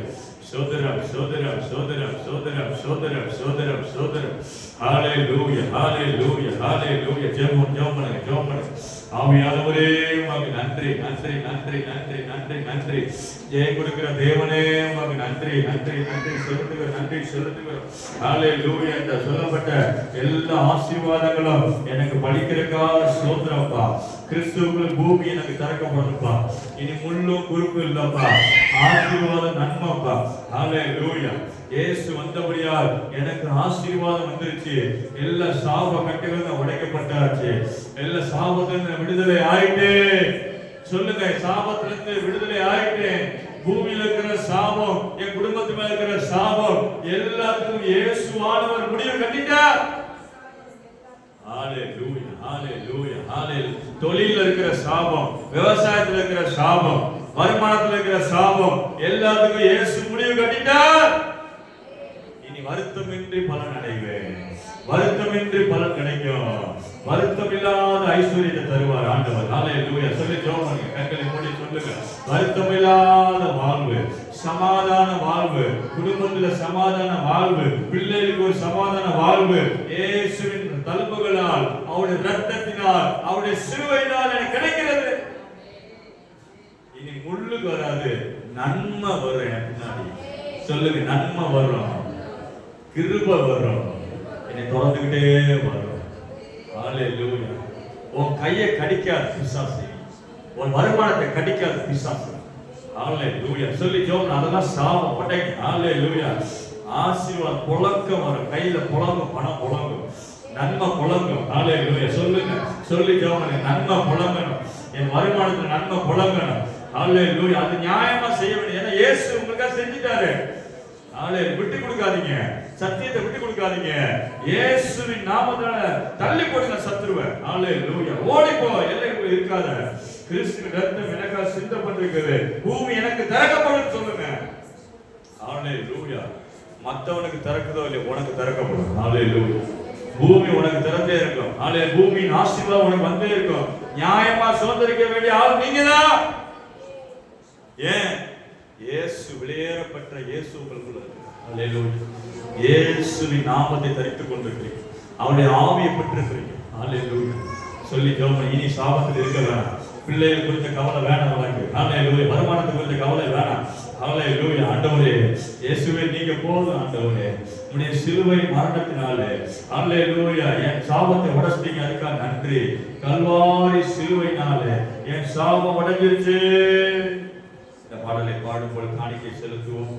சோதரம், சோதரம், சோதரம், சோதரம், சோதரம், சோதரம், சோதரம். ஹல்லேலூயா, ஹல்லேலூயா, ஹல்லேலூயா. ஜெபம் பண்ணுங்க, ஜெபம் பண்ணுங்க. ஆவியானவரே உமக்கு நன்றி, நன்றி, நன்றி, நன்றி, நன்றி, நன்றி. ஜெயம் கொடுக்கிற தேவனே உமக்கு நன்றி, நன்றி, நன்றி செலுத்துகிறோம், நன்றி செலுத்துகிறோம். ஹல்லேலூயா. இந்த சொல்லப்பட்ட எல்லா ஆசீர்வாதங்களும் எனக்கு படிக்கிறதுக்காக ஸ்தோத்திரம்ப்பா. கிறிஸ்துவுக்குள்ள பூமி எனக்கு திறக்கப்படணும்ப்பா. இனி முள்ளும் குறுக்கும் இல்லப்பா, ஆசீர்வாதம் நன்மைப்பா. ஹல்லேலூயா. இயேசு வந்தபடியால் எனக்கு ஆசீர்வாதம் வந்துருச்சு. எல்லா சாப கட்டுகளும் உடைக்கப்பட்டாச்சு. எல்லா சாபத்திலிருந்து விடுதலை ஆயிட்டேன். சொல்லுங்க, சாபத்திலிருந்து விடுதலை ஆயிட்டேன். பூமியில இருக்கிற சாபம், என் குடும்பத்து மேல இருக்கிற சாபம் எல்லாத்துக்கும் இயேசுவானவர் முடிவு கட்டிட்டார். ஹல்லேலூயா, ஹல்லேலூயா, ஹல்லேலூயா. தொழில்ல இருக்கிற சாபம், விவசாயத்துல இருக்கிற சாபம், வருமானத்துல இருக்கிற சாபம் எல்லாத்துக்கும் இயேசு முடிவு கட்டிட்டார். இனி வருத்தமின்றி பலன் அடைவேன், வருத்தமின்றி பலன் கிடைக்கும், வருத்தம் இல்லாத ஐஸ்வர்யத்தை தருவார் ஆண்டவர். ஹல்லேலூயா. சொல்லி ஜெபம் பண்ணுங்க, கண்களை மூடி சொல்லுங்க. வருத்தம் இல்லாத வாழ்வு, சமாதான வாழ்வு, குடும்பத்துல சமாதான வாழ்வு, பிள்ளைகளுக்கு ஒரு சமாதான வாழ்வு இயேசுவின் தழும்புகளால், அவருடைய ரத்தத்தினால், அவருடைய சிலுவையினால் எனக்கு கிடைக்கிறது. இனி முள்ளுக்கு வராது, நன்மை வரும். பின்னாடி சொல்லுங்க, நன்மை வரும், கிருபை வரும், என்னை தொடர்ந்துகிட்டே வரும். ஹல்லேலூயா. உன் கையை கடிக்காது பிசாசு, உன் வருமானத்தை கடிக்காது பிசாசு. ஹல்லேலூயா. சொல்லி ஜெபம். அதெல்லாம் சாபம் உடைங்க. ஹல்லேலூயா. ஆசீர்வாதம் புழக்கம் வரும், கையில புழங்கும், பணம் புழங்கும், நன்மை புழங்கும். ஹல்லேலூயா. சொல்லுங்க, சொல்லி ஜெபம். நன்மை புழங்கணும், என் வருமானத்துல நன்மை புழங்கணும். ஹல்லேலூயா. அது நியாயமா செய்ய வேண்டும். ஏன்னா இயேசு உங்களுக்காக செஞ்சிட்டாரு. ஹல்லேலூயா. விட்டு கொடுக்காதீங்க, சத்தியத்தை விட்டு கொடுக்காதீங்க. இயேசுவின் நாமத்தால தள்ளி போடுங்க சத்துருவை. ஹல்லேலூயா. ஓடி போ, எல்லைக்குள்ள இருக்காத. கிறிஸ்துவின் ரத்தம் எனக்காக சிந்தப்பட்டிருக்கிறது, பூமி எனக்கு திறக்கப்படும் சொல்லுங்க. ஹல்லேலூயா. மத்தவனுக்கு திறக்குதோ இல்லையோ, உனக்கு திறக்கப்படும். ஹல்லேலூயா. பூமி உனக்கு திறந்தே இருக்கும். ஹல்லேலூயா. பூமியின் ஆசீர்வாதம் உனக்கு வந்தே இருக்கும். நியாயமா சுதந்திரிக்க வேண்டிய ஆள் நீங்கதான். ஏன்? இயேசு வெளியேறப்பட்ட இயேசு உங்களுக்குள்ள இருக்கு. ஹல்லேலூயா. இயேசுவின் நாமத்தை தரித்துக் கொண்டிருக்கிறீங்க, அவருடைய ஆவியை பெற்றிருக்கிறீங்க. ஹல்லேலூயா. சொல்லி ஜெபம். இனி சாபத்தில் இருக்க வேணாம், பிள்ளைகள் குறித்த கவலை வேணாம் உனக்கு. ஹல்லேலூயா. வருமானத்தை குறித்த கவலை வேணாம். ஹல்லேலூயா. ஆண்டவரே இயேசுவே நீங்க போதும். ஆண்டவரே உம்முடைய சிலுவை மரணத்தினாலே ஹல்லேலூயா என் சாபத்தை உடைச்சிட்டீங்க, அதுக்காக நன்றி. கல்வாரி சிலுவையினாலே என் சாபம் உடைஞ்சிருச்சு. இந்த பாடலை பாடும்போது காணிக்கை செலுத்துவோம்.